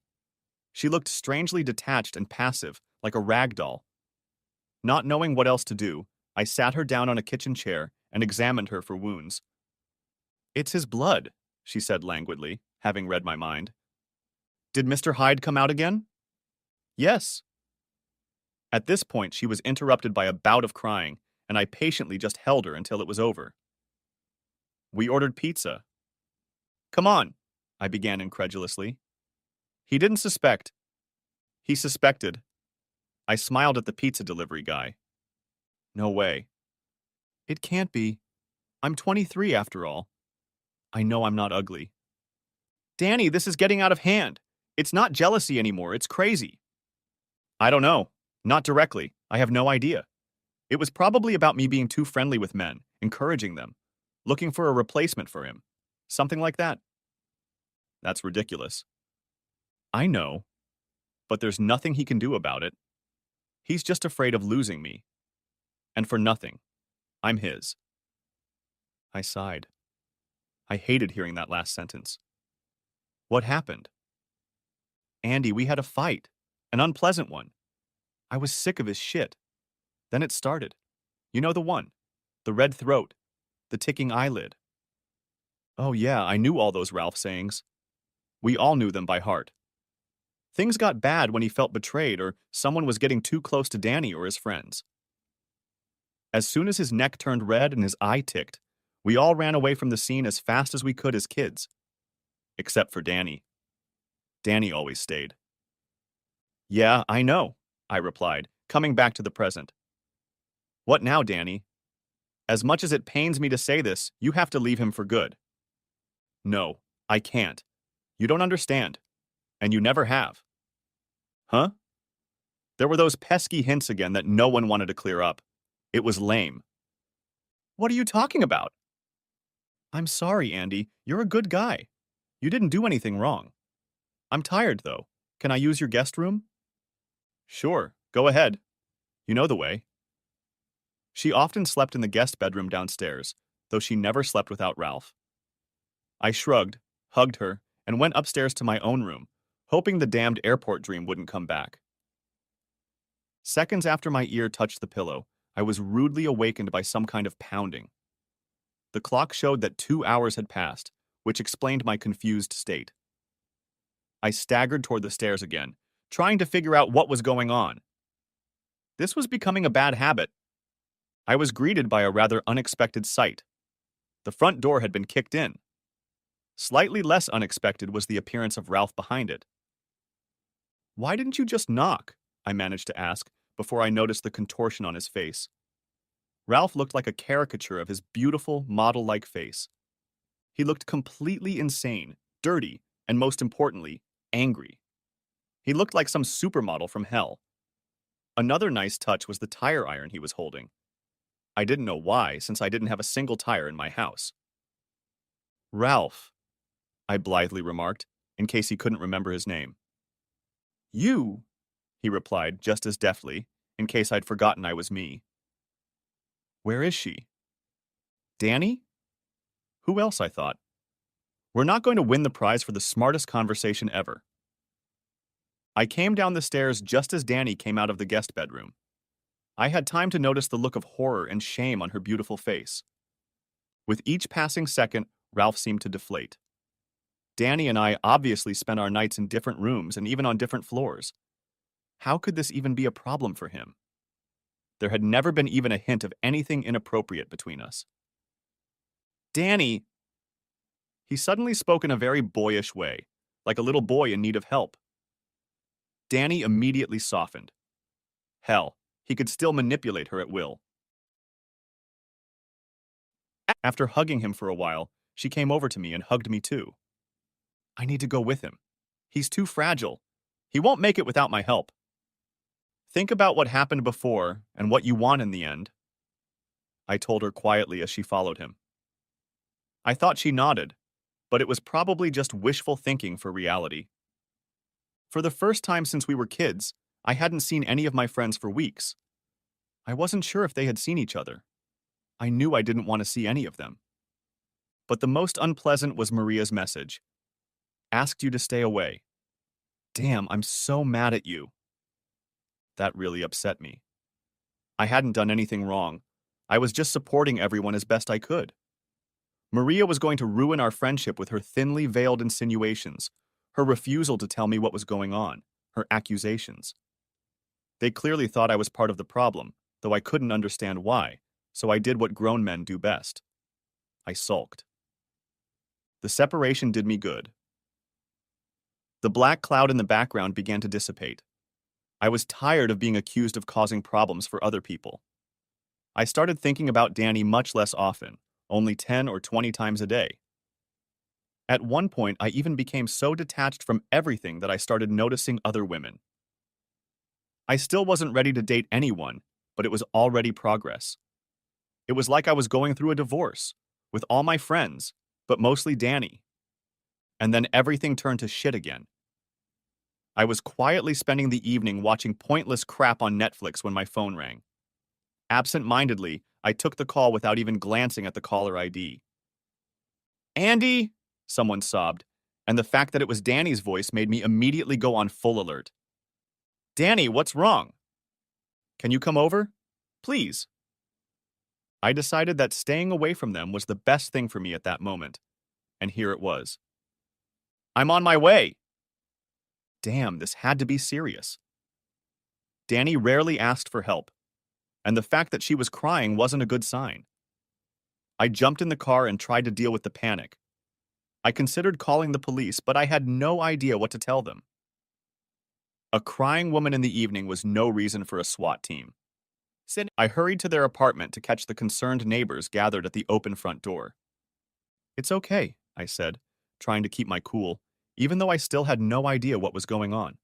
She looked strangely detached and passive, like a rag doll. Not knowing what else to do, I sat her down on a kitchen chair and examined her for wounds. "It's his blood," she said languidly, having read my mind. "Did Mr. Hyde come out again?" "Yes." At this point, she was interrupted by a bout of crying, and I patiently just held her until it was over. "We ordered pizza." "Come on," I began incredulously. "He didn't suspect." "He suspected." I smiled at the pizza delivery guy. "No way." "It can't be. I'm 23 after all. I know I'm not ugly." "Danny, this is getting out of hand. It's not jealousy anymore, it's crazy." "I don't know. Not directly. I have no idea. It was probably about me being too friendly with men, encouraging them, looking for a replacement for him. Something like that." "That's ridiculous." "I know, but there's nothing he can do about it. He's just afraid of losing me. And for nothing. I'm his." I sighed. I hated hearing that last sentence. "What happened?" "Andy, we had a fight. An unpleasant one. I was sick of his shit. Then it started. You know the one. The red throat. The ticking eyelid." "Oh yeah, I knew all those Ralph sayings. We all knew them by heart. Things got bad when he felt betrayed or someone was getting too close to Danny or his friends. As soon as his neck turned red and his eye ticked, we all ran away from the scene as fast as we could as kids. Except for Danny. Danny always stayed." "Yeah, I know," I replied, coming back to the present. "What now, Danny? As much as it pains me to say this, you have to leave him for good." "No, I can't. You don't understand. And you never have." "Huh?" There were those pesky hints again that no one wanted to clear up. It was lame. "What are you talking about?" "I'm sorry, Andy. You're a good guy. You didn't do anything wrong. I'm tired, though. Can I use your guest room?" "Sure, go ahead. You know the way." She often slept in the guest bedroom downstairs, though she never slept without Ralph. I shrugged, hugged her, and went upstairs to my own room, hoping the damned airport dream wouldn't come back. Seconds after my ear touched the pillow, I was rudely awakened by some kind of pounding. The clock showed that 2 hours had passed, which explained my confused state. I staggered toward the stairs again, trying to figure out what was going on. This was becoming a bad habit. I was greeted by a rather unexpected sight. The front door had been kicked in. Slightly less unexpected was the appearance of Ralph behind it. "Why didn't you just knock?" I managed to ask before I noticed the contortion on his face. Ralph looked like a caricature of his beautiful, model-like face. He looked completely insane, dirty, and most importantly, angry. He looked like some supermodel from hell. Another nice touch was the tire iron he was holding. I didn't know why, since I didn't have a single tire in my house. "Ralph," I blithely remarked, in case he couldn't remember his name. "You," he replied just as deftly, in case I'd forgotten I was me. "Where is she?" "Danny?" Who else, I thought. We're not going to win the prize for the smartest conversation ever. I came down the stairs just as Danny came out of the guest bedroom. I had time to notice the look of horror and shame on her beautiful face. With each passing second, Ralph seemed to deflate. Danny and I obviously spent our nights in different rooms and even on different floors. How could this even be a problem for him? There had never been even a hint of anything inappropriate between us. "Danny!" He suddenly spoke in a very boyish way, like a little boy in need of help. Danny immediately softened. Hell, he could still manipulate her at will. After hugging him for a while, she came over to me and hugged me too. "I need to go with him. He's too fragile. He won't make it without my help. Think about what happened before and what you want in the end," I told her quietly as she followed him. I thought she nodded, but it was probably just wishful thinking for reality. For the first time since we were kids, I hadn't seen any of my friends for weeks. I wasn't sure if they had seen each other. I knew I didn't want to see any of them. But the most unpleasant was Maria's message. "Asked you to stay away. Damn, I'm so mad at you." That really upset me. I hadn't done anything wrong. I was just supporting everyone as best I could. Maria was going to ruin our friendship with her thinly veiled insinuations, her refusal to tell me what was going on, her accusations. They clearly thought I was part of the problem, though I couldn't understand why, so I did what grown men do best. I sulked. The separation did me good. The black cloud in the background began to dissipate. I was tired of being accused of causing problems for other people. I started thinking about Danny much less often, only 10 or 20 times a day. At one point, I even became so detached from everything that I started noticing other women. I still wasn't ready to date anyone, but it was already progress. It was like I was going through a divorce, with all my friends, but mostly Danny. And then everything turned to shit again. I was quietly spending the evening watching pointless crap on Netflix when my phone rang. Absent-mindedly, I took the call without even glancing at the caller ID. "Andy!" someone sobbed, and the fact that it was Danny's voice made me immediately go on full alert. "Danny, what's wrong? Can you come over? Please." I decided that staying away from them was the best thing for me at that moment, and here it was. "I'm on my way." Damn, this had to be serious. Danny rarely asked for help, and the fact that she was crying wasn't a good sign. I jumped in the car and tried to deal with the panic. I considered calling the police, but I had no idea what to tell them. A crying woman in the evening was no reason for a SWAT team. I hurried to their apartment to catch the concerned neighbors gathered at the open front door. "It's okay," I said, trying to keep my cool, even though I still had no idea what was going on.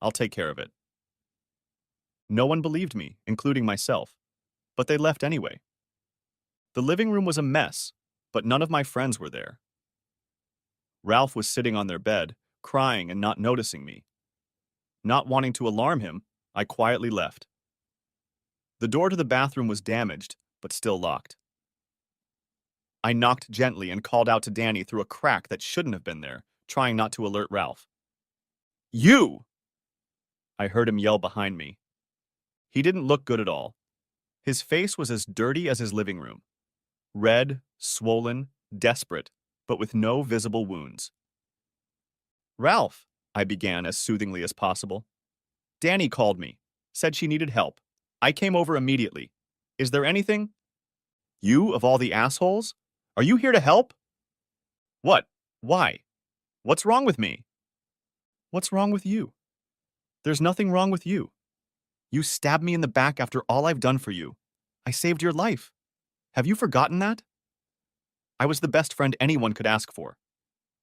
"I'll take care of it." No one believed me, including myself, but they left anyway. The living room was a mess, but none of my friends were there. Ralph was sitting on their bed, crying and not noticing me. Not wanting to alarm him, I quietly left. The door to the bathroom was damaged, but still locked. I knocked gently and called out to Danny through a crack that shouldn't have been there, trying not to alert Ralph. "You!" I heard him yell behind me. He didn't look good at all. His face was as dirty as his living room. Red, swollen, desperate, but with no visible wounds. "Ralph," I began as soothingly as possible. "Danny called me, said she needed help. I came over immediately. Is there anything?" "You, of all the assholes? Are you here to help?" "What? Why? What's wrong with me?" "What's wrong with you? There's nothing wrong with you. You stabbed me in the back after all I've done for you. I saved your life. Have you forgotten that? I was the best friend anyone could ask for.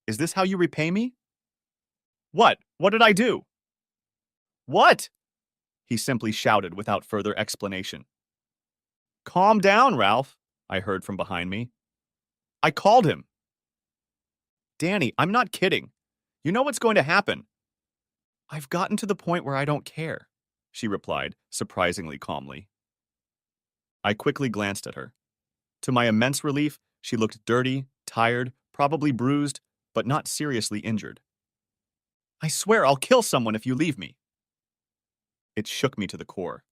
Is this how you repay me?" "What? What did I do?" "What?" he simply shouted without further explanation. "Calm down, Ralph," I heard from behind me. "I called him." "Danny, I'm not kidding. You know what's going to happen." "I've gotten to the point where I don't care," she replied, surprisingly calmly. I quickly glanced at her. To my immense relief, she looked dirty, tired, probably bruised, but not seriously injured. "I swear I'll kill someone if you leave me." It shook me to the core.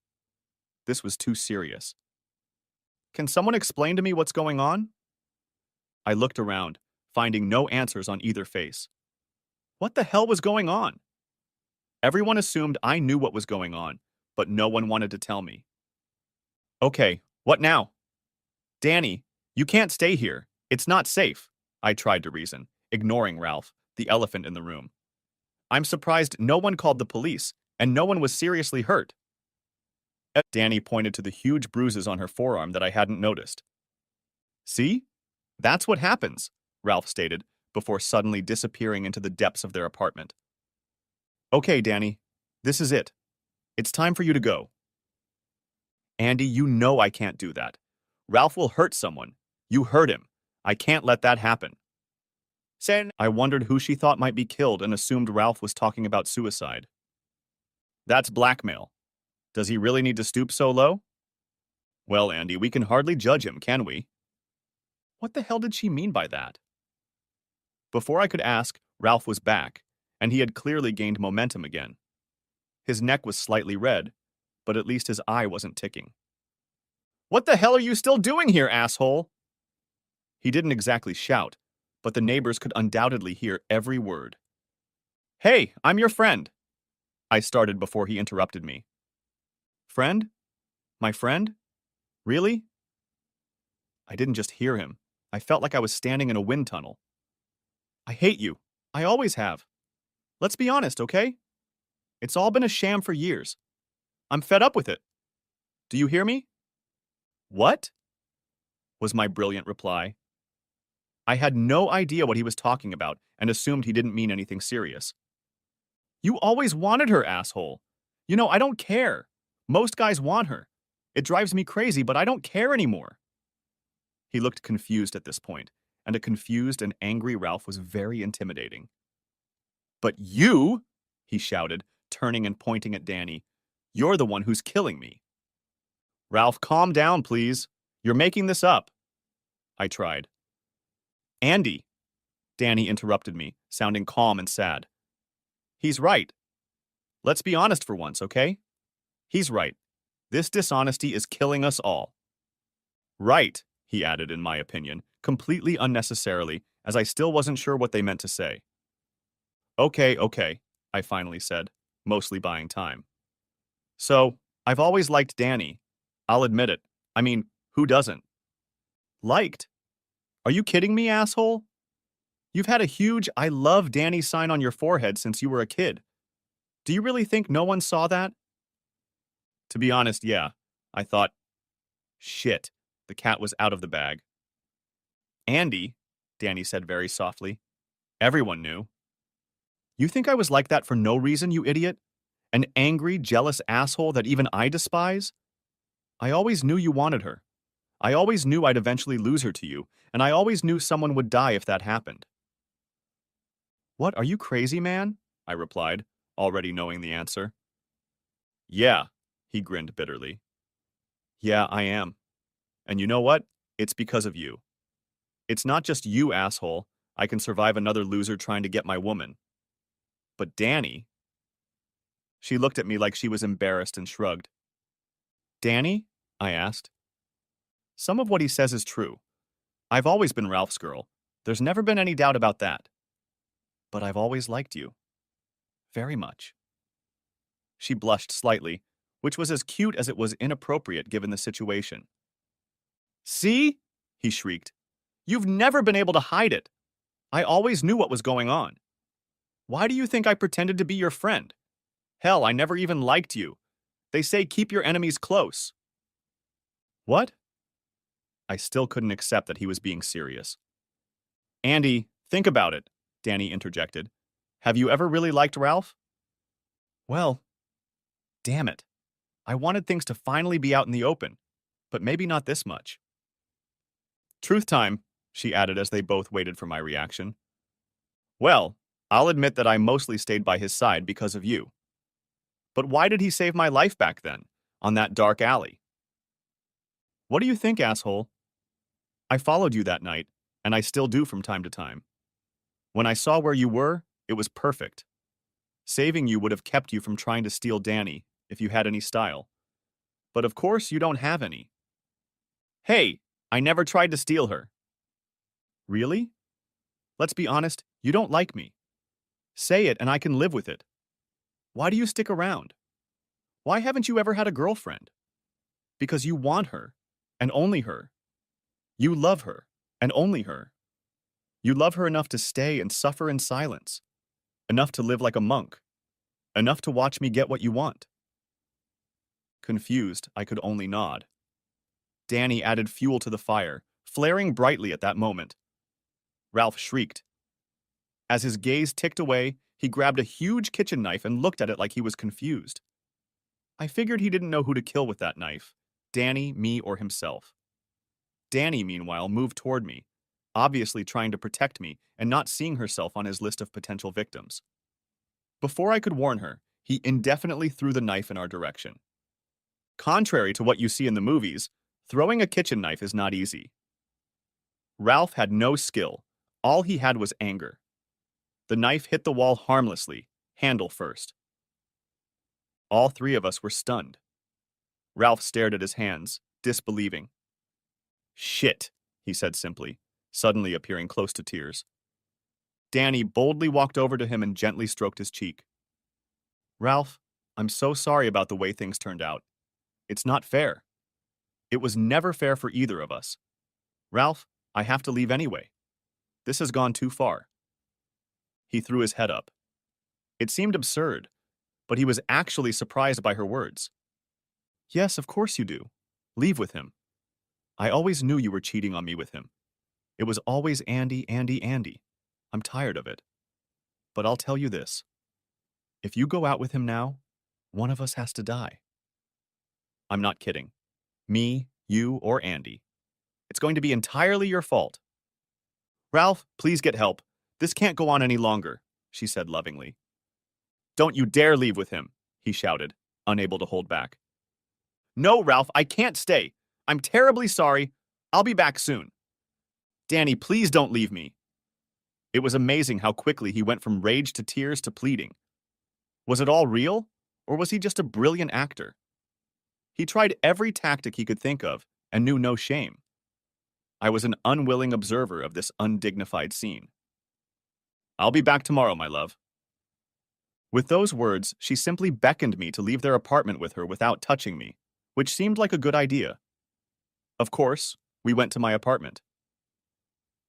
This was too serious. "Can someone explain to me what's going on?" I looked around, finding no answers on either face. What the hell was going on? Everyone assumed I knew what was going on, but no one wanted to tell me. "Okay, what now?" "Danny, you can't stay here. It's not safe," I tried to reason, ignoring Ralph, the elephant in the room. "I'm surprised no one called the police, and no one was seriously hurt." Danny pointed to the huge bruises on her forearm that I hadn't noticed. "See? That's what happens," Ralph stated, before suddenly disappearing into the depths of their apartment. "Okay, Danny, this is it. It's time for you to go." "Andy, you know I can't do that. Ralph will hurt someone. You hurt him. I can't let that happen." I wondered who she thought might be killed and assumed Ralph was talking about suicide. "That's blackmail. Does he really need to stoop so low?" "Well, Andy, we can hardly judge him, can we?" What the hell did she mean by that? Before I could ask, Ralph was back, and he had clearly gained momentum again. His neck was slightly red, but at least his eye wasn't ticking. What the hell are you still doing here, asshole? He didn't exactly shout, but the neighbors could undoubtedly hear every word. Hey, I'm your friend, I started before he interrupted me. Friend? My friend? Really? I didn't just hear him. I felt like I was standing in a wind tunnel. I hate you. I always have. Let's be honest, okay? It's all been a sham for years. I'm fed up with it. Do you hear me? What? Was my brilliant reply. I had no idea what he was talking about and assumed he didn't mean anything serious. You always wanted her, asshole. You know, I don't care. Most guys want her. It drives me crazy, but I don't care anymore. He looked confused at this point, and a confused and angry Ralph was very intimidating. But you, he shouted, turning and pointing at Danny, you're the one who's killing me. Ralph, calm down, please. You're making this up. I tried. Andy, Danny interrupted me, sounding calm and sad. He's right. Let's be honest for once, okay? He's right. This dishonesty is killing us all. Right, he added, in my opinion, completely unnecessarily, as I still wasn't sure what they meant to say. Okay, I finally said, mostly buying time. So, I've always liked Danny. I'll admit it. I mean, who doesn't? Liked? Are you kidding me, asshole? You've had a huge I love Danny sign on your forehead since you were a kid. Do you really think no one saw that? To be honest, yeah. I thought, shit, the cat was out of the bag. Andy, Danny said very softly, everyone knew. You think I was like that for no reason, you idiot? An angry, jealous asshole that even I despise? I always knew you wanted her. I always knew I'd eventually lose her to you, and I always knew someone would die if that happened. What, are you crazy, man? I replied, already knowing the answer. Yeah, he grinned bitterly. Yeah, I am. And you know what? It's because of you. It's not just you, asshole. I can survive another loser trying to get my woman. But Danny... She looked at me like she was embarrassed and shrugged. Danny? I asked. Some of what he says is true. I've always been Ralph's girl. There's never been any doubt about that. But I've always liked you. Very much. She blushed slightly, which was as cute as it was inappropriate given the situation. See? He shrieked. You've never been able to hide it. I always knew what was going on. Why do you think I pretended to be your friend? Hell, I never even liked you. They say keep your enemies close. What? I still couldn't accept that he was being serious. Andy, think about it, Danny interjected. Have you ever really liked Ralph? Well, damn it. I wanted things to finally be out in the open, but maybe not this much. Truth time, she added as they both waited for my reaction. Well, I'll admit that I mostly stayed by his side because of you. But why did he save my life back then, on that dark alley? What do you think, asshole? I followed you that night, and I still do from time to time. When I saw where you were, it was perfect. Saving you would have kept you from trying to steal Danny, if you had any style. But of course, you don't have any. Hey, I never tried to steal her. Really? Let's be honest, you don't like me. Say it and I can live with it. Why do you stick around? Why haven't you ever had a girlfriend? Because you want her, and only her. You love her, and only her. You love her enough to stay and suffer in silence, enough to live like a monk, enough to watch me get what you want. Confused, I could only nod. Danny added fuel to the fire, flaring brightly at that moment. Ralph shrieked. As his gaze ticked away, he grabbed a huge kitchen knife and looked at it like he was confused. I figured he didn't know who to kill with that knife, Danny, me, or himself. Danny, meanwhile, moved toward me, obviously trying to protect me and not seeing herself on his list of potential victims. Before I could warn her, he indefinitely threw the knife in our direction. Contrary to what you see in the movies, throwing a kitchen knife is not easy. Ralph had no skill. All he had was anger. The knife hit the wall harmlessly, handle first. All three of us were stunned. Ralph stared at his hands, disbelieving. Shit, he said simply, suddenly appearing close to tears. Danny boldly walked over to him and gently stroked his cheek. Ralph, I'm so sorry about the way things turned out. It's not fair. It was never fair for either of us. Ralph, I have to leave anyway. This has gone too far. He threw his head up. It seemed absurd, but he was actually surprised by her words. Yes, of course you do. Leave with him. I always knew you were cheating on me with him. It was always Andy, Andy, Andy. I'm tired of it. But I'll tell you this. If you go out with him now, one of us has to die. I'm not kidding. Me, you, or Andy. It's going to be entirely your fault. Ralph, please get help. This can't go on any longer, she said lovingly. Don't you dare leave with him, he shouted, unable to hold back. No, Ralph, I can't stay. I'm terribly sorry. I'll be back soon. Danny, please don't leave me. It was amazing how quickly he went from rage to tears to pleading. Was it all real, or was he just a brilliant actor? He tried every tactic he could think of and knew no shame. I was an unwilling observer of this undignified scene. I'll be back tomorrow, my love. With those words, she simply beckoned me to leave their apartment with her without touching me, which seemed like a good idea. Of course, we went to my apartment.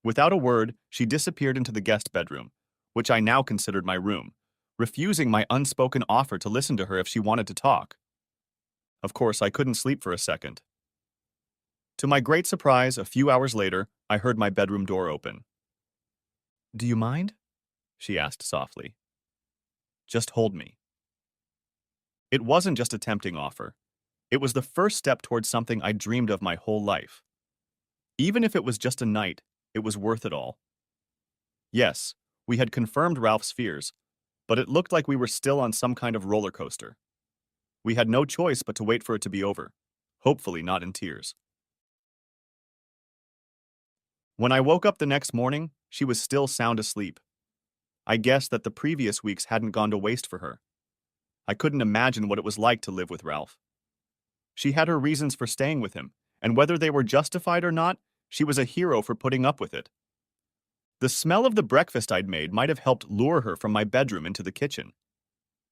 Without a word, she disappeared into the guest bedroom, which I now considered my room, refusing my unspoken offer to listen to her if she wanted to talk. Of course, I couldn't sleep for a second. To my great surprise, a few hours later, I heard my bedroom door open. Do you mind? She asked softly. Just hold me. It wasn't just a tempting offer. It was the first step towards something I dreamed of my whole life. Even if it was just a night, it was worth it all. Yes, we had confirmed Ralph's fears, but it looked like we were still on some kind of roller coaster. We had no choice but to wait for it to be over, hopefully not in tears. When I woke up the next morning, she was still sound asleep. I guessed that the previous weeks hadn't gone to waste for her. I couldn't imagine what it was like to live with Ralph. She had her reasons for staying with him, and whether they were justified or not, she was a hero for putting up with it. The smell of the breakfast I'd made might have helped lure her from my bedroom into the kitchen.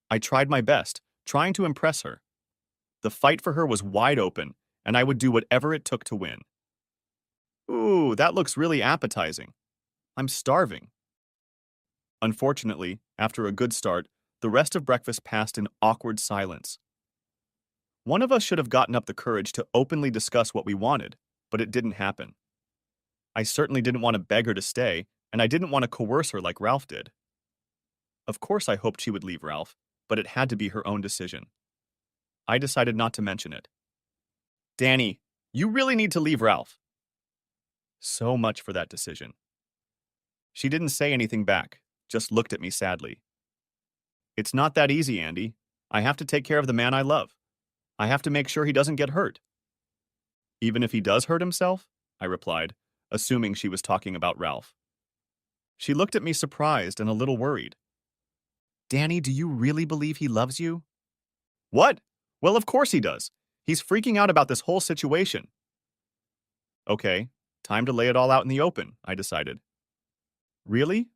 I tried my best, trying to impress her. The fight for her was wide open, and I would do whatever it took to win. Ooh, that looks really appetizing. I'm starving. Unfortunately, after a good start, the rest of breakfast passed in awkward silence. One of us should have gotten up the courage to openly discuss what we wanted, but it didn't happen. I certainly didn't want to beg her to stay, and I didn't want to coerce her like Ralph did. Of course I hoped she would leave Ralph, but it had to be her own decision. I decided not to mention it. Danny, you really need to leave Ralph. So much for that decision. She didn't say anything back, just looked at me sadly. It's not that easy, Andy. I have to take care of the man I love. I have to make sure he doesn't get hurt. Even if he does hurt himself? I replied, assuming she was talking about Ralph. She looked at me surprised and a little worried. Danny, do you really believe he loves you? What? Well, of course he does. He's freaking out about this whole situation. Okay, time to lay it all out in the open, I decided. Really?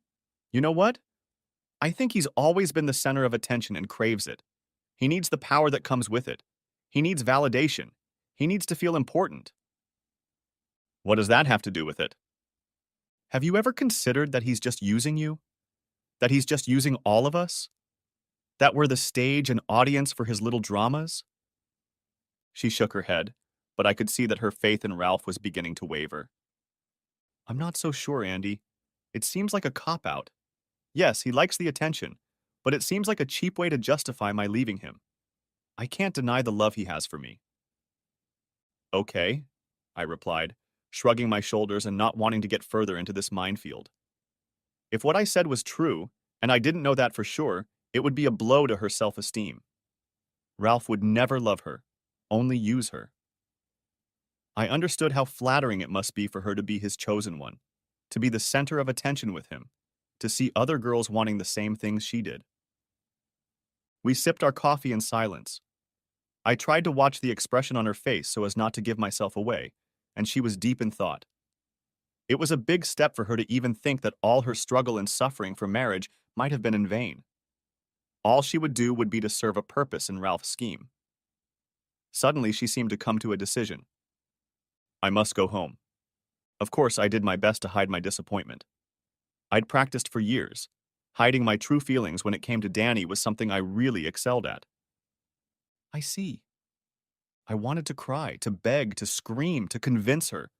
You know what? I think he's always been the center of attention and craves it. He needs the power that comes with it. He needs validation. He needs to feel important. What does that have to do with it? Have you ever considered that he's just using you? That he's just using all of us? That we're the stage and audience for his little dramas? She shook her head, but I could see that her faith in Ralph was beginning to waver. I'm not so sure, Andy. It seems like a cop-out. Yes, he likes the attention, but it seems like a cheap way to justify my leaving him. I can't deny the love he has for me. Okay, I replied, shrugging my shoulders and not wanting to get further into this minefield. If what I said was true, and I didn't know that for sure, it would be a blow to her self-esteem. Ralph would never love her, only use her. I understood how flattering it must be for her to be his chosen one, to be the center of attention with him, to see other girls wanting the same things she did. We sipped our coffee in silence. I tried to watch the expression on her face so as not to give myself away, and she was deep in thought. It was a big step for her to even think that all her struggle and suffering for marriage might have been in vain. All she would do would be to serve a purpose in Ralph's scheme. Suddenly, she seemed to come to a decision. I must go home. Of course, I did my best to hide my disappointment. I'd practiced for years. Hiding my true feelings when it came to Danny was something I really excelled at. I see. I wanted to cry, to beg, to scream, to convince her,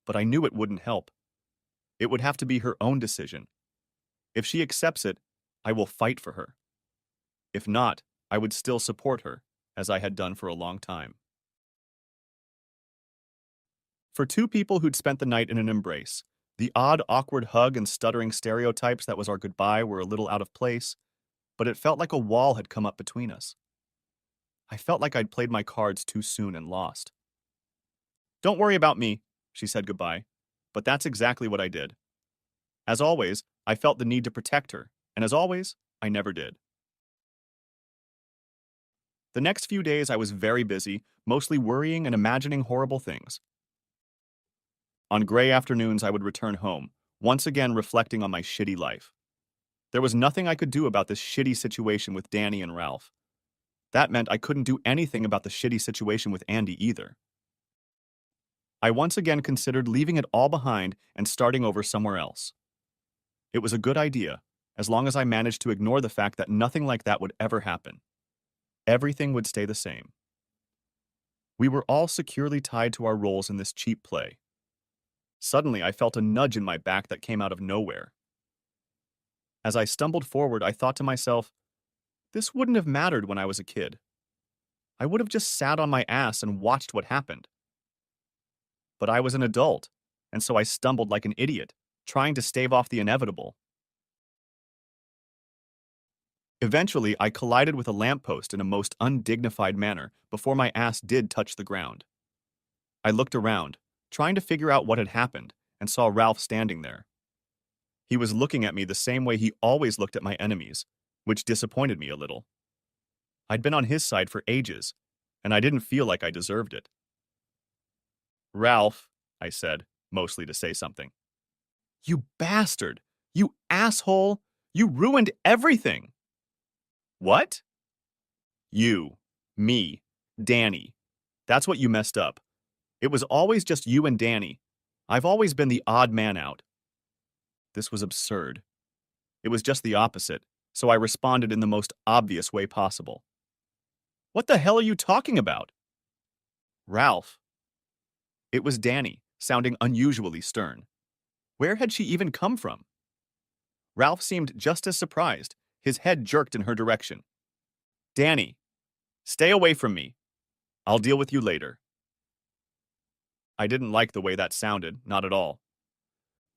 but I knew it wouldn't help. It would have to be her own decision. If she accepts it, I will fight for her. If not, I would still support her, as I had done for a long time. For two people who'd spent the night in an embrace, the odd, awkward hug and stuttering stereotypes that was our goodbye were a little out of place, but it felt like a wall had come up between us. I felt like I'd played my cards too soon and lost. Don't worry about me, she said goodbye, but that's exactly what I did. As always, I felt the need to protect her, and as always, I never did. The next few days I was very busy, mostly worrying and imagining horrible things. On gray afternoons I would return home, once again reflecting on my shitty life. There was nothing I could do about this shitty situation with Danny and Ralph. That meant I couldn't do anything about the shitty situation with Andy either. I once again considered leaving it all behind and starting over somewhere else. It was a good idea, as long as I managed to ignore the fact that nothing like that would ever happen. Everything would stay the same. We were all securely tied to our roles in this cheap play. Suddenly, I felt a nudge in my back that came out of nowhere. As I stumbled forward, I thought to myself, this wouldn't have mattered when I was a kid. I would have just sat on my ass and watched what happened. But I was an adult, and so I stumbled like an idiot, trying to stave off the inevitable. Eventually, I collided with a lamppost in a most undignified manner before my ass did touch the ground. I looked around, trying to figure out what had happened, and saw Ralph standing there. He was looking at me the same way he always looked at my enemies, which disappointed me a little. I'd been on his side for ages, and I didn't feel like I deserved it. Ralph, I said, mostly to say something. You bastard! You asshole! You ruined everything! What? You, me, Danny. That's what you messed up. It was always just you and Danny. I've always been the odd man out. This was absurd. It was just the opposite, so I responded in the most obvious way possible. What the hell are you talking about? Ralph. It was Danny, sounding unusually stern. Where had she even come from? Ralph seemed just as surprised. His head jerked in her direction. Danny, stay away from me. I'll deal with you later. I didn't like the way that sounded, not at all.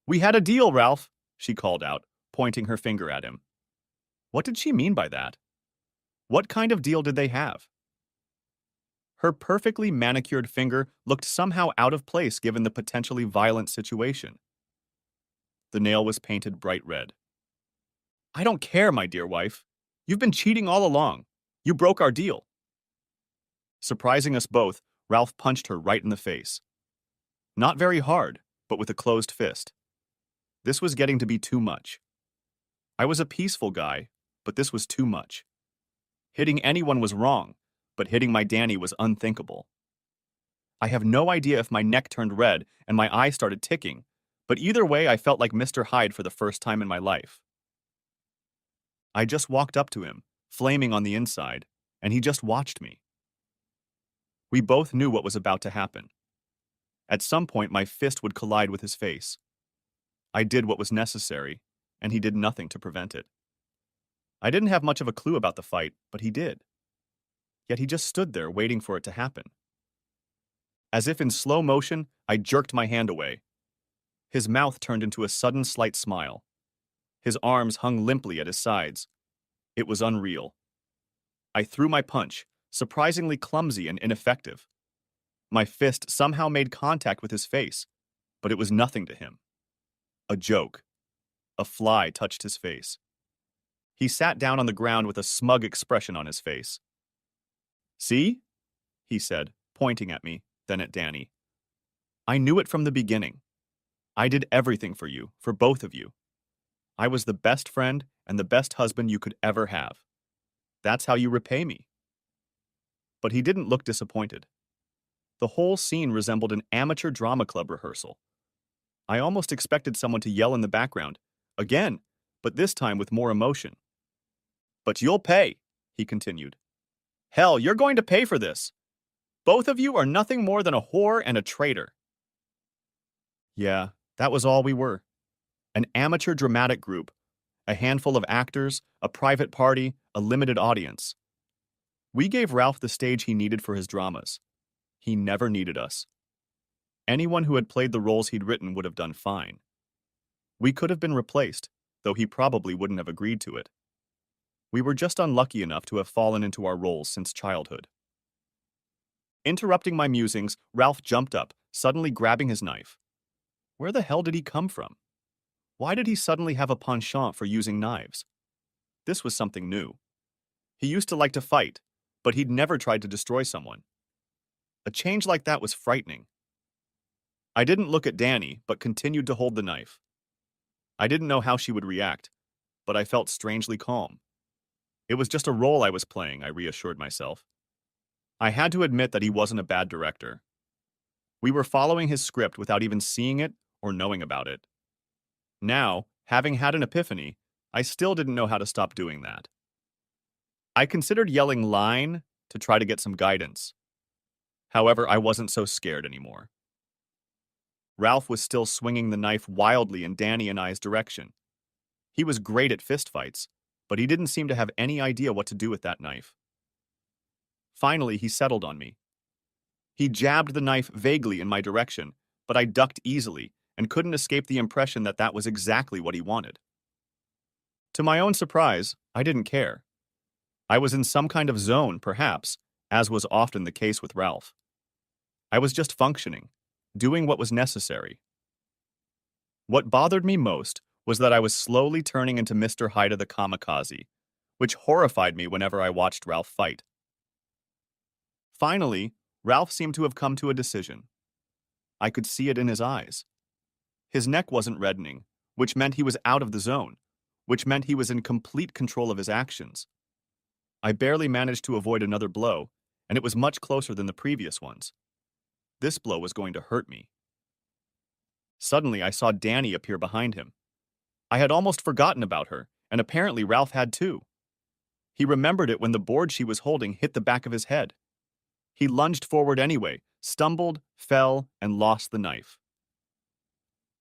We had a deal, Ralph, she called out, pointing her finger at him. What did she mean by that? What kind of deal did they have? Her perfectly manicured finger looked somehow out of place given the potentially violent situation. The nail was painted bright red. I don't care, my dear wife. You've been cheating all along. You broke our deal. Surprising us both, Ralph punched her right in the face. Not very hard, but with a closed fist. This was getting to be too much. I was a peaceful guy, but this was too much. Hitting anyone was wrong, but hitting my Danny was unthinkable. I have no idea if my neck turned red and my eye started ticking, but either way I felt like Mr. Hyde for the first time in my life. I just walked up to him, flaming on the inside, and he just watched me. We both knew what was about to happen. At some point my fist would collide with his face. I did what was necessary, and he did nothing to prevent it. I didn't have much of a clue about the fight, but he did. Yet he just stood there waiting for it to happen. As if in slow motion, I jerked my hand away. His mouth turned into a sudden slight smile. His arms hung limply at his sides. It was unreal. I threw my punch, surprisingly clumsy and ineffective. My fist somehow made contact with his face, but it was nothing to him. A joke. A fly touched his face. He sat down on the ground with a smug expression on his face. See? he said, pointing at me, then at Danny. I knew it from the beginning. I did everything for you, for both of you. I was the best friend and the best husband you could ever have. That's how you repay me. But he didn't look disappointed. The whole scene resembled an amateur drama club rehearsal. I almost expected someone to yell in the background, again, but this time with more emotion. But you'll pay, he continued. Hell, you're going to pay for this. Both of you are nothing more than a whore and a traitor. Yeah, that was all we were. An amateur dramatic group, a handful of actors, a private party, a limited audience. We gave Ralph the stage he needed for his dramas. He never needed us. Anyone who had played the roles he'd written would have done fine. We could have been replaced, though he probably wouldn't have agreed to it. We were just unlucky enough to have fallen into our roles since childhood. Interrupting my musings, Ralph jumped up, suddenly grabbing his knife. Where the hell did he come from? Why did he suddenly have a penchant for using knives? This was something new. He used to like to fight, but he'd never tried to destroy someone. A change like that was frightening. I didn't look at Danny, but continued to hold the knife. I didn't know how she would react, but I felt strangely calm. It was just a role I was playing, I reassured myself. I had to admit that he wasn't a bad director. We were following his script without even seeing it or knowing about it. Now, having had an epiphany, I still didn't know how to stop doing that. I considered yelling line to try to get some guidance. However, I wasn't so scared anymore. Ralph was still swinging the knife wildly in Danny and I's direction. He was great at fistfights, but he didn't seem to have any idea what to do with that knife. Finally, he settled on me. He jabbed the knife vaguely in my direction, but I ducked easily and couldn't escape the impression that that was exactly what he wanted. To my own surprise, I didn't care. I was in some kind of zone, perhaps, as was often the case with Ralph. I was just functioning, doing what was necessary. What bothered me most was that I was slowly turning into Mr. Haida the Kamikaze, which horrified me whenever I watched Ralph fight. Finally, Ralph seemed to have come to a decision. I could see it in his eyes. His neck wasn't reddening, which meant he was out of the zone, which meant he was in complete control of his actions. I barely managed to avoid another blow, and it was much closer than the previous ones. This blow was going to hurt me. Suddenly, I saw Danny appear behind him. I had almost forgotten about her, and apparently Ralph had too. He remembered it when the board she was holding hit the back of his head. He lunged forward anyway, stumbled, fell, and lost the knife.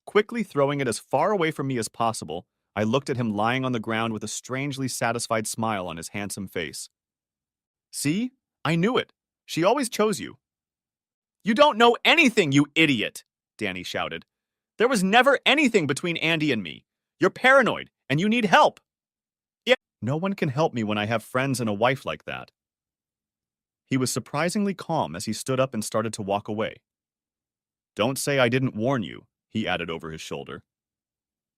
Quickly throwing it as far away from me as possible, I looked at him lying on the ground with a strangely satisfied smile on his handsome face. See? I knew it. She always chose you. You don't know anything, you idiot! Danny shouted. There was never anything between Andy and me. You're paranoid, and you need help. Yeah. No one can help me when I have friends and a wife like that. He was surprisingly calm as he stood up and started to walk away. Don't say I didn't warn you, he added over his shoulder.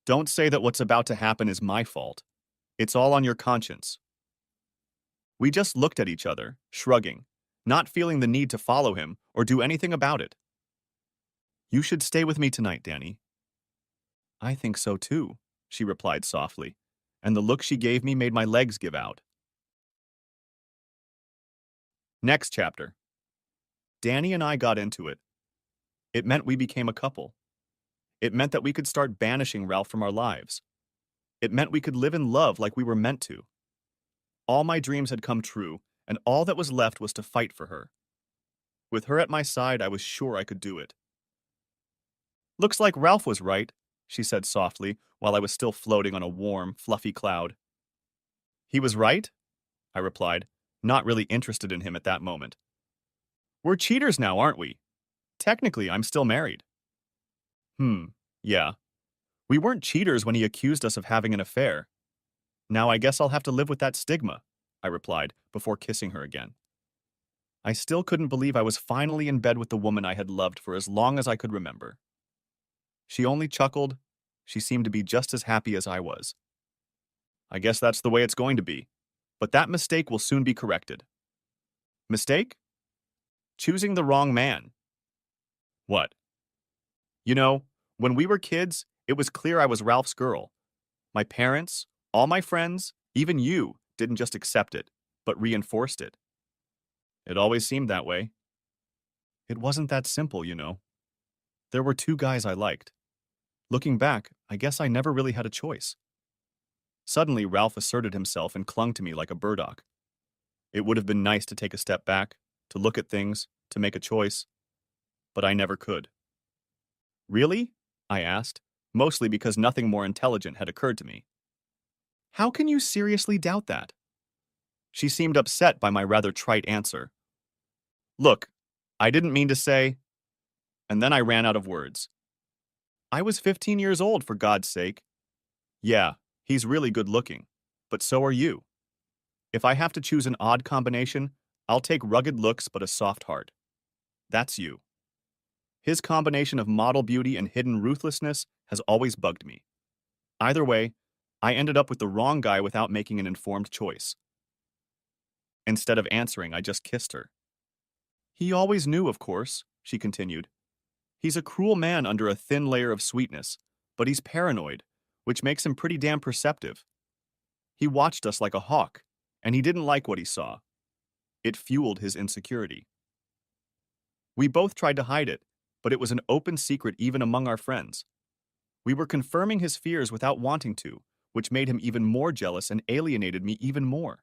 Don't say that what's about to happen is my fault. It's all on your conscience. We just looked at each other, shrugging, not feeling the need to follow him or do anything about it. You should stay with me tonight, Danny. I think so too, she replied softly, and the look she gave me made my legs give out. Next chapter. Danny and I got into it. It meant we became a couple. It meant that we could start banishing Ralph from our lives. It meant we could live in love like we were meant to. All my dreams had come true, and all that was left was to fight for her. With her at my side, I was sure I could do it. Looks like Ralph was right, she said softly, while I was still floating on a warm, fluffy cloud. He was right? I replied, not really interested in him at that moment. We're cheaters now, aren't we? Technically, I'm still married. Yeah. We weren't cheaters when he accused us of having an affair. Now I guess I'll have to live with that stigma, I replied, before kissing her again. I still couldn't believe I was finally in bed with the woman I had loved for as long as I could remember. She only chuckled. She seemed to be just as happy as I was. I guess that's the way it's going to be. But that mistake will soon be corrected. Mistake? Choosing the wrong man. What? You know, when we were kids, it was clear I was Ralph's girl. My parents, all my friends, even you, didn't just accept it, but reinforced it. It always seemed that way. It wasn't that simple, you know. There were two guys I liked. Looking back, I guess I never really had a choice. Suddenly, Ralph asserted himself and clung to me like a burdock. It would have been nice to take a step back, to look at things, to make a choice, but I never could. Really? I asked, mostly because nothing more intelligent had occurred to me. How can you seriously doubt that? She seemed upset by my rather trite answer. Look, I didn't mean to say, and then I ran out of words. I was 15 years old, for God's sake. Yeah, he's really good looking, but so are you. If I have to choose an odd combination, I'll take rugged looks but a soft heart. That's you. His combination of model beauty and hidden ruthlessness has always bugged me. Either way, I ended up with the wrong guy without making an informed choice. Instead of answering, I just kissed her. He always knew, of course, she continued. He's a cruel man under a thin layer of sweetness, but he's paranoid, which makes him pretty damn perceptive. He watched us like a hawk, and he didn't like what he saw. It fueled his insecurity. We both tried to hide it, but it was an open secret even among our friends. We were confirming his fears without wanting to, which made him even more jealous and alienated me even more.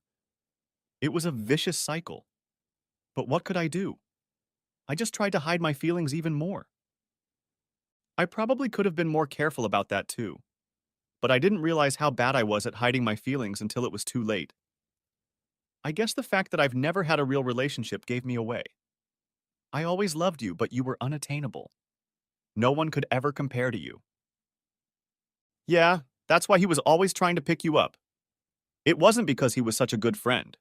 It was a vicious cycle. But what could I do? I just tried to hide my feelings even more. I probably could have been more careful about that too, but I didn't realize how bad I was at hiding my feelings until it was too late. I guess the fact that I've never had a real relationship gave me away. I always loved you, but you were unattainable. No one could ever compare to you. Yeah, that's why he was always trying to pick you up. It wasn't because he was such a good friend.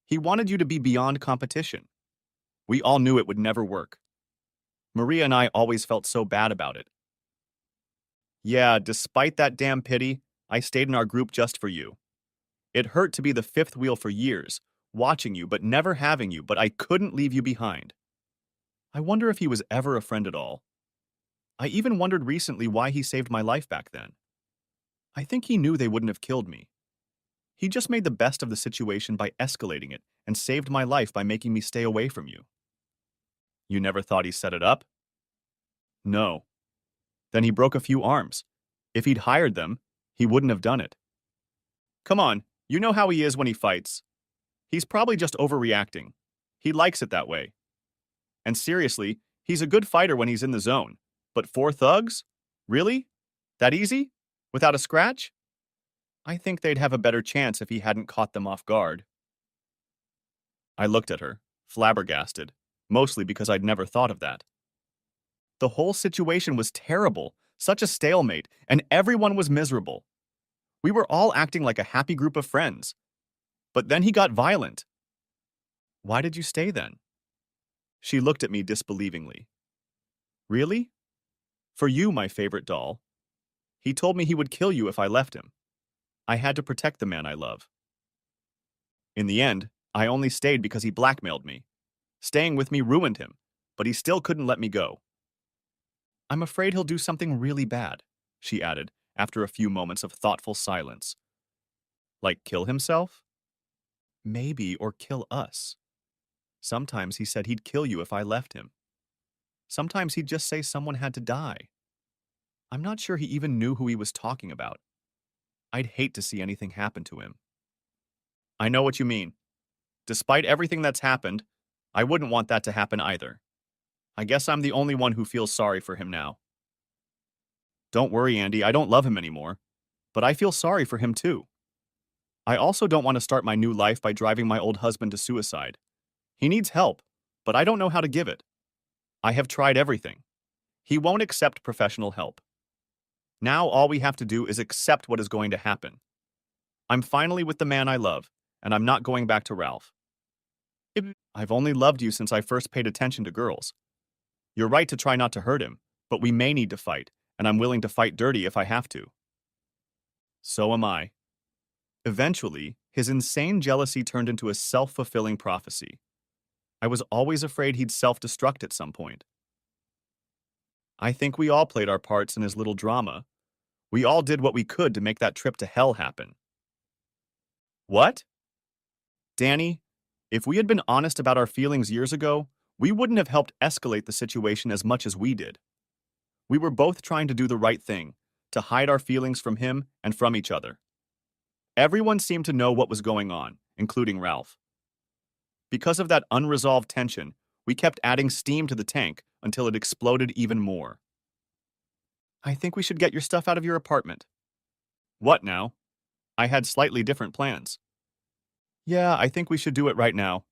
He wanted you to be beyond competition. We all knew it would never work. Maria and I always felt so bad about it. Yeah, despite that damn pity, I stayed in our group just for you. It hurt to be the fifth wheel for years, watching you but never having you, but I couldn't leave you behind. I wonder if he was ever a friend at all. I even wondered recently why he saved my life back then. I think he knew they wouldn't have killed me. He just made the best of the situation by escalating it and saved my life by making me stay away from you. You never thought he set it up? No. Then he broke a few arms. If he'd hired them, he wouldn't have done it. Come on, you know how he is when he fights. He's probably just overreacting. He likes it that way. And seriously, he's a good fighter when he's in the zone. But four thugs? Really? That easy? Without a scratch? I think they'd have a better chance if he hadn't caught them off guard. I looked at her, flabbergasted, mostly because I'd never thought of that. The whole situation was terrible, such a stalemate, and everyone was miserable. We were all acting like a happy group of friends. But then he got violent. Why did you stay then? She looked at me disbelievingly. Really? For you, my favorite doll. He told me he would kill you if I left him. I had to protect the man I love. In the end, I only stayed because he blackmailed me. Staying with me ruined him, but he still couldn't let me go. I'm afraid he'll do something really bad, she added, after a few moments of thoughtful silence. Like kill himself? Maybe, or kill us. Sometimes he said he'd kill you if I left him. Sometimes he'd just say someone had to die. I'm not sure he even knew who he was talking about. I'd hate to see anything happen to him. I know what you mean. Despite everything that's happened, I wouldn't want that to happen either. I guess I'm the only one who feels sorry for him now. Don't worry, Andy, I don't love him anymore. But I feel sorry for him too. I also don't want to start my new life by driving my old husband to suicide. He needs help, but I don't know how to give it. I have tried everything. He won't accept professional help. Now all we have to do is accept what is going to happen. I'm finally with the man I love, and I'm not going back to Ralph. I've only loved you since I first paid attention to girls. You're right to try not to hurt him, but we may need to fight, and I'm willing to fight dirty if I have to. So am I. Eventually, his insane jealousy turned into a self-fulfilling prophecy. I was always afraid he'd self-destruct at some point. I think we all played our parts in his little drama. We all did what we could to make that trip to hell happen. What? Danny, if we had been honest about our feelings years ago, we wouldn't have helped escalate the situation as much as we did. We were both trying to do the right thing, to hide our feelings from him and from each other. Everyone seemed to know what was going on, including Ralph. Because of that unresolved tension, we kept adding steam to the tank until it exploded even more. I think we should get your stuff out of your apartment. What now? I had slightly different plans. Yeah, I think we should do it right now.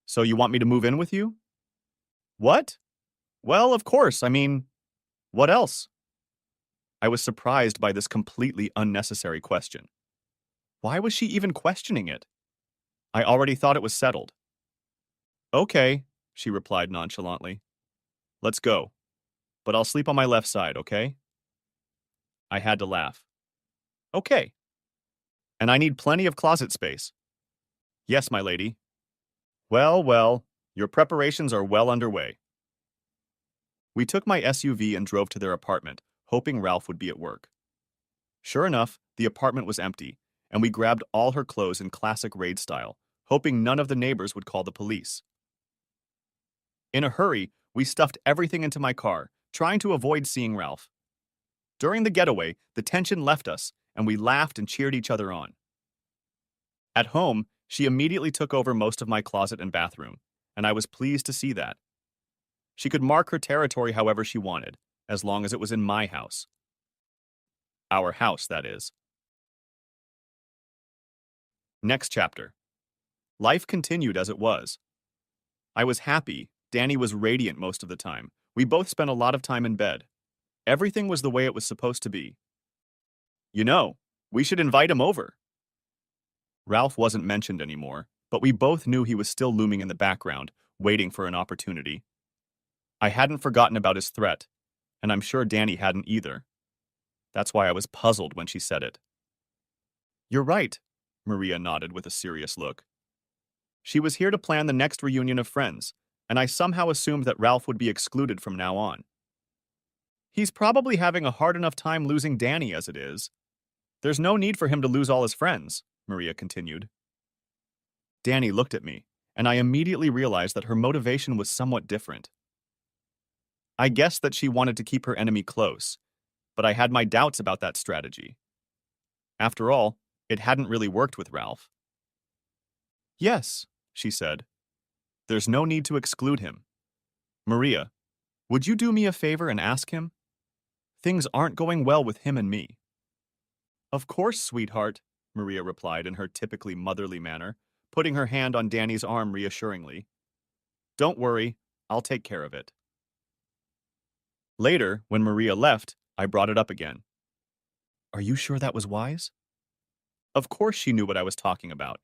So you want me to move in with you? What? Well, of course. I mean, what else? I was surprised by this completely unnecessary question. Why was she even questioning it? I already thought it was settled. Okay, she replied nonchalantly. Let's go. But I'll sleep on my left side, okay? I had to laugh. Okay. And I need plenty of closet space. Yes, my lady. Well, well, your preparations are well underway. We took my SUV and drove to their apartment, hoping Ralph would be at work. Sure enough, the apartment was empty, and we grabbed all her clothes in classic raid style, hoping none of the neighbors would call the police. In a hurry, we stuffed everything into my car, trying to avoid seeing Ralph. During the getaway, the tension left us, and we laughed and cheered each other on. At home, she immediately took over most of my closet and bathroom, and I was pleased to see that. She could mark her territory however she wanted, as long as it was in my house. Our house, that is. Next chapter. Life continued as it was. I was happy. Danny was radiant most of the time. We both spent a lot of time in bed. Everything was the way it was supposed to be. You know, we should invite him over. Ralph wasn't mentioned anymore, but we both knew he was still looming in the background, waiting for an opportunity. I hadn't forgotten about his threat, and I'm sure Danny hadn't either. That's why I was puzzled when she said it. You're right, Maria nodded with a serious look. She was here to plan the next reunion of friends, and I somehow assumed that Ralph would be excluded from now on. He's probably having a hard enough time losing Danny as it is. There's no need for him to lose all his friends, Maria continued. Danny looked at me, and I immediately realized that her motivation was somewhat different. I guessed that she wanted to keep her enemy close, but I had my doubts about that strategy. After all, it hadn't really worked with Ralph. Yes, she said. There's no need to exclude him. Maria, would you do me a favor and ask him? Things aren't going well with him and me. Of course, sweetheart, Maria replied in her typically motherly manner, putting her hand on Danny's arm reassuringly. Don't worry, I'll take care of it. Later, when Maria left, I brought it up again. Are you sure that was wise? Of course she knew what I was talking about.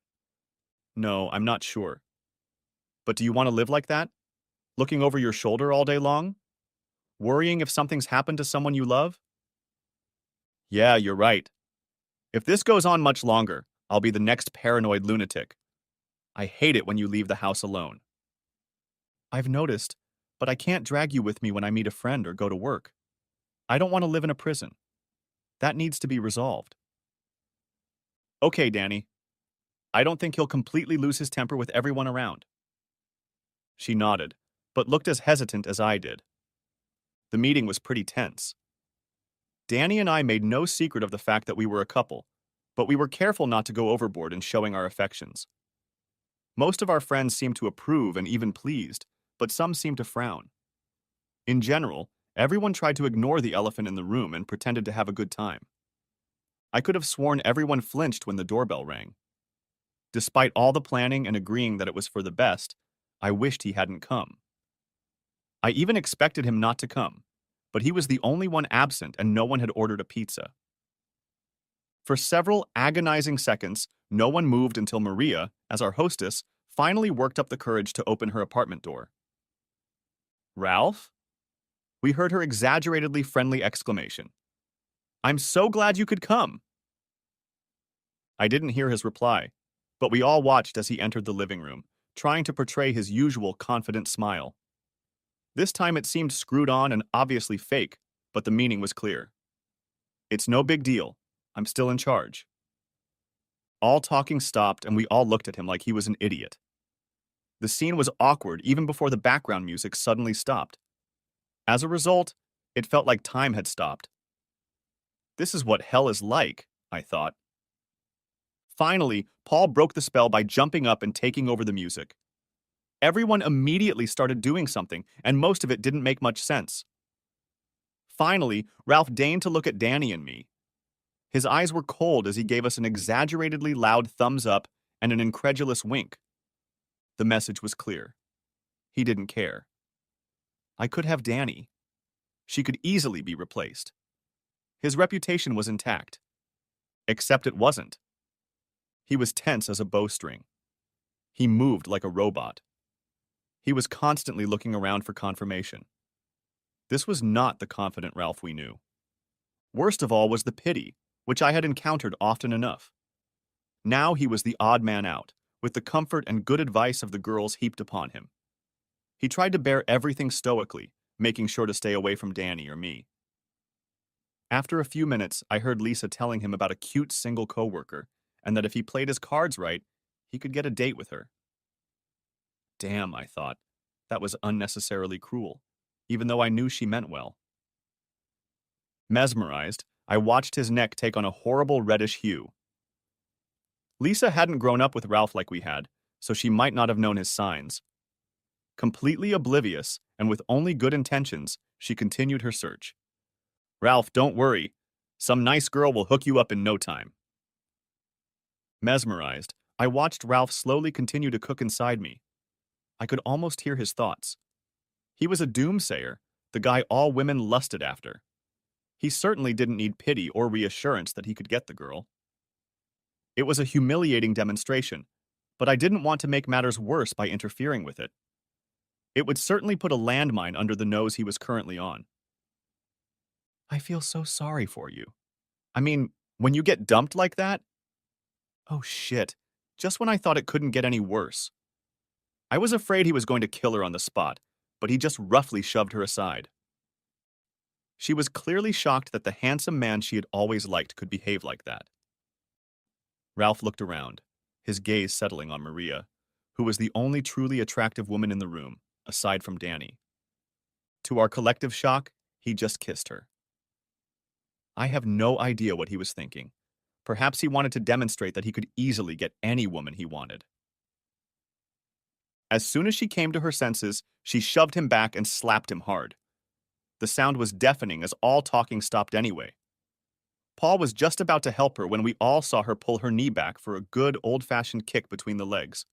No, I'm not sure. But do you want to live like that? Looking over your shoulder all day long? Worrying if something's happened to someone you love? Yeah, you're right. If this goes on much longer, I'll be the next paranoid lunatic. I hate it when you leave the house alone. I've noticed, but I can't drag you with me when I meet a friend or go to work. I don't want to live in a prison. That needs to be resolved. Okay, Danny. I don't think he'll completely lose his temper with everyone around. She nodded, but looked as hesitant as I did. The meeting was pretty tense. Danny and I made no secret of the fact that we were a couple, but we were careful not to go overboard in showing our affections. Most of our friends seemed to approve and even pleased, but some seemed to frown. In general, everyone tried to ignore the elephant in the room and pretended to have a good time. I could have sworn everyone flinched when the doorbell rang. Despite all the planning and agreeing that it was for the best, I wished he hadn't come. I even expected him not to come, but he was the only one absent and no one had ordered a pizza. For several agonizing seconds, no one moved until Maria, as our hostess, finally worked up the courage to open her apartment door. Ralph? We heard her exaggeratedly friendly exclamation. I'm so glad you could come. I didn't hear his reply, but we all watched as he entered the living room, trying to portray his usual confident smile. This time it seemed screwed on and obviously fake, but the meaning was clear. It's no big deal. I'm still in charge. All talking stopped and we all looked at him like he was an idiot. The scene was awkward even before the background music suddenly stopped. As a result, it felt like time had stopped. This is what hell is like, I thought. Finally, Paul broke the spell by jumping up and taking over the music. Everyone immediately started doing something, and most of it didn't make much sense. Finally, Ralph deigned to look at Danny and me. His eyes were cold as he gave us an exaggeratedly loud thumbs up and an incredulous wink. The message was clear. He didn't care. I could have Danny. She could easily be replaced. His reputation was intact. Except it wasn't. He was tense as a bowstring. He moved like a robot. He was constantly looking around for confirmation. This was not the confident Ralph we knew. Worst of all was the pity, which I had encountered often enough. Now he was the odd man out, with the comfort and good advice of the girls heaped upon him. He tried to bear everything stoically, making sure to stay away from Danny or me. After a few minutes, I heard Lisa telling him about a cute single coworker, and that if he played his cards right, he could get a date with her. Damn, I thought. That was unnecessarily cruel, even though I knew she meant well. Mesmerized, I watched his neck take on a horrible reddish hue. Lisa hadn't grown up with Ralph like we had, so she might not have known his signs. Completely oblivious, and with only good intentions, she continued her search. Ralph, don't worry. Some nice girl will hook you up in no time. Mesmerized, I watched Ralph slowly continue to cook inside me. I could almost hear his thoughts. He was a doomsayer, the guy all women lusted after. He certainly didn't need pity or reassurance that he could get the girl. It was a humiliating demonstration, but I didn't want to make matters worse by interfering with it. It would certainly put a landmine under the nose he was currently on. I feel so sorry for you. I mean, when you get dumped like that? Oh shit, just when I thought it couldn't get any worse. I was afraid he was going to kill her on the spot, but he just roughly shoved her aside. She was clearly shocked that the handsome man she had always liked could behave like that. Ralph looked around, his gaze settling on Maria, who was the only truly attractive woman in the room, aside from Danny. To our collective shock, he just kissed her. I have no idea what he was thinking. Perhaps he wanted to demonstrate that he could easily get any woman he wanted. As soon as she came to her senses, she shoved him back and slapped him hard. The sound was deafening as all talking stopped anyway. Paul was just about to help her when we all saw her pull her knee back for a good old-fashioned kick between the legs.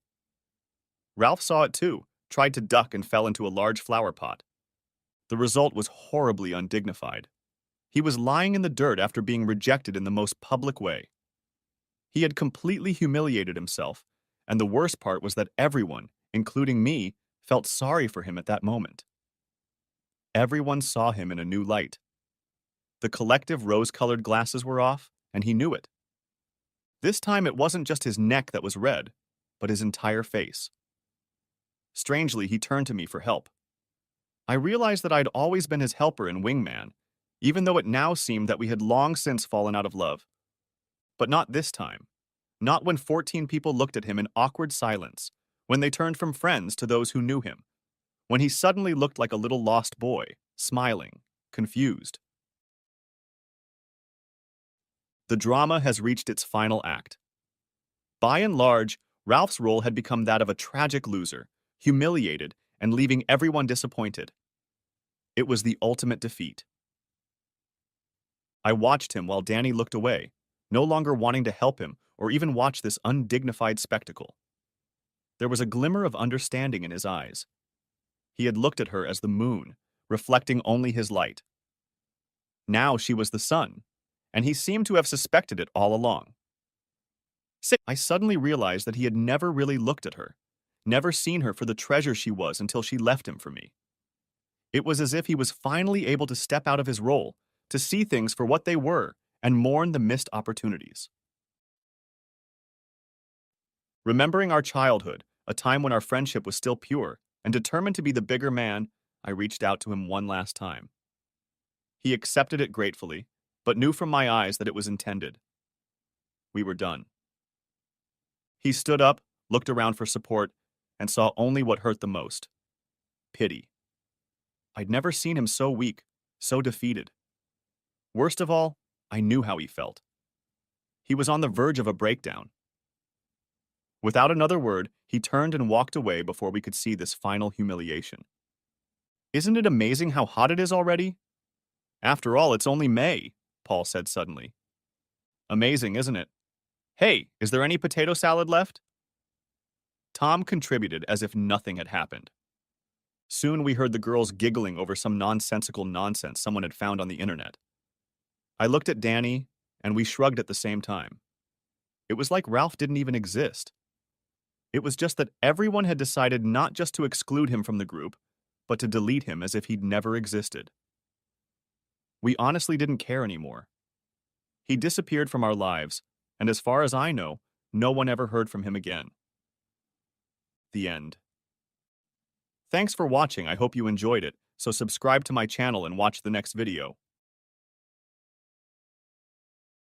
Ralph saw it too, tried to duck and fell into a large flower pot. The result was horribly undignified. He was lying in the dirt after being rejected in the most public way. He had completely humiliated himself, and the worst part was that everyone, including me, felt sorry for him at that moment. Everyone saw him in a new light. The collective rose-colored glasses were off, and he knew it. This time it wasn't just his neck that was red, but his entire face. Strangely, he turned to me for help. I realized that I'd always been his helper and wingman, even though it now seemed that we had long since fallen out of love. But not this time. Not when 14 people looked at him in awkward silence, when they turned from friends to those who knew him, when he suddenly looked like a little lost boy, smiling, confused. The drama has reached its final act. By and large, Ralph's role had become that of a tragic loser, humiliated, and leaving everyone disappointed. It was the ultimate defeat. I watched him while Danny looked away, no longer wanting to help him or even watch this undignified spectacle. There was a glimmer of understanding in his eyes. He had looked at her as the moon, reflecting only his light. Now she was the sun, and he seemed to have suspected it all along. I suddenly realized that he had never really looked at her, never seen her for the treasure she was until she left him for me. It was as if he was finally able to step out of his role, to see things for what they were, and mourn the missed opportunities. Remembering our childhood, a time when our friendship was still pure, and determined to be the bigger man, I reached out to him one last time. He accepted it gratefully, but knew from my eyes that it was intended. We were done. He stood up, looked around for support, and saw only what hurt the most: pity. I'd never seen him so weak, so defeated. Worst of all, I knew how he felt. He was on the verge of a breakdown. Without another word, he turned and walked away before we could see this final humiliation. Isn't it amazing how hot it is already? After all, it's only May, Paul said suddenly. Amazing, isn't it? Hey, is there any potato salad left? Tom contributed as if nothing had happened. Soon we heard the girls giggling over some nonsensical nonsense someone had found on the internet. I looked at Danny, and we shrugged at the same time. It was like Ralph didn't even exist. It was just that everyone had decided not just to exclude him from the group, but to delete him as if he'd never existed. We honestly didn't care anymore. He disappeared from our lives, and as far as I know, no one ever heard from him again. The end. Thanks for watching. I hope you enjoyed it, so subscribe to my channel and watch the next video.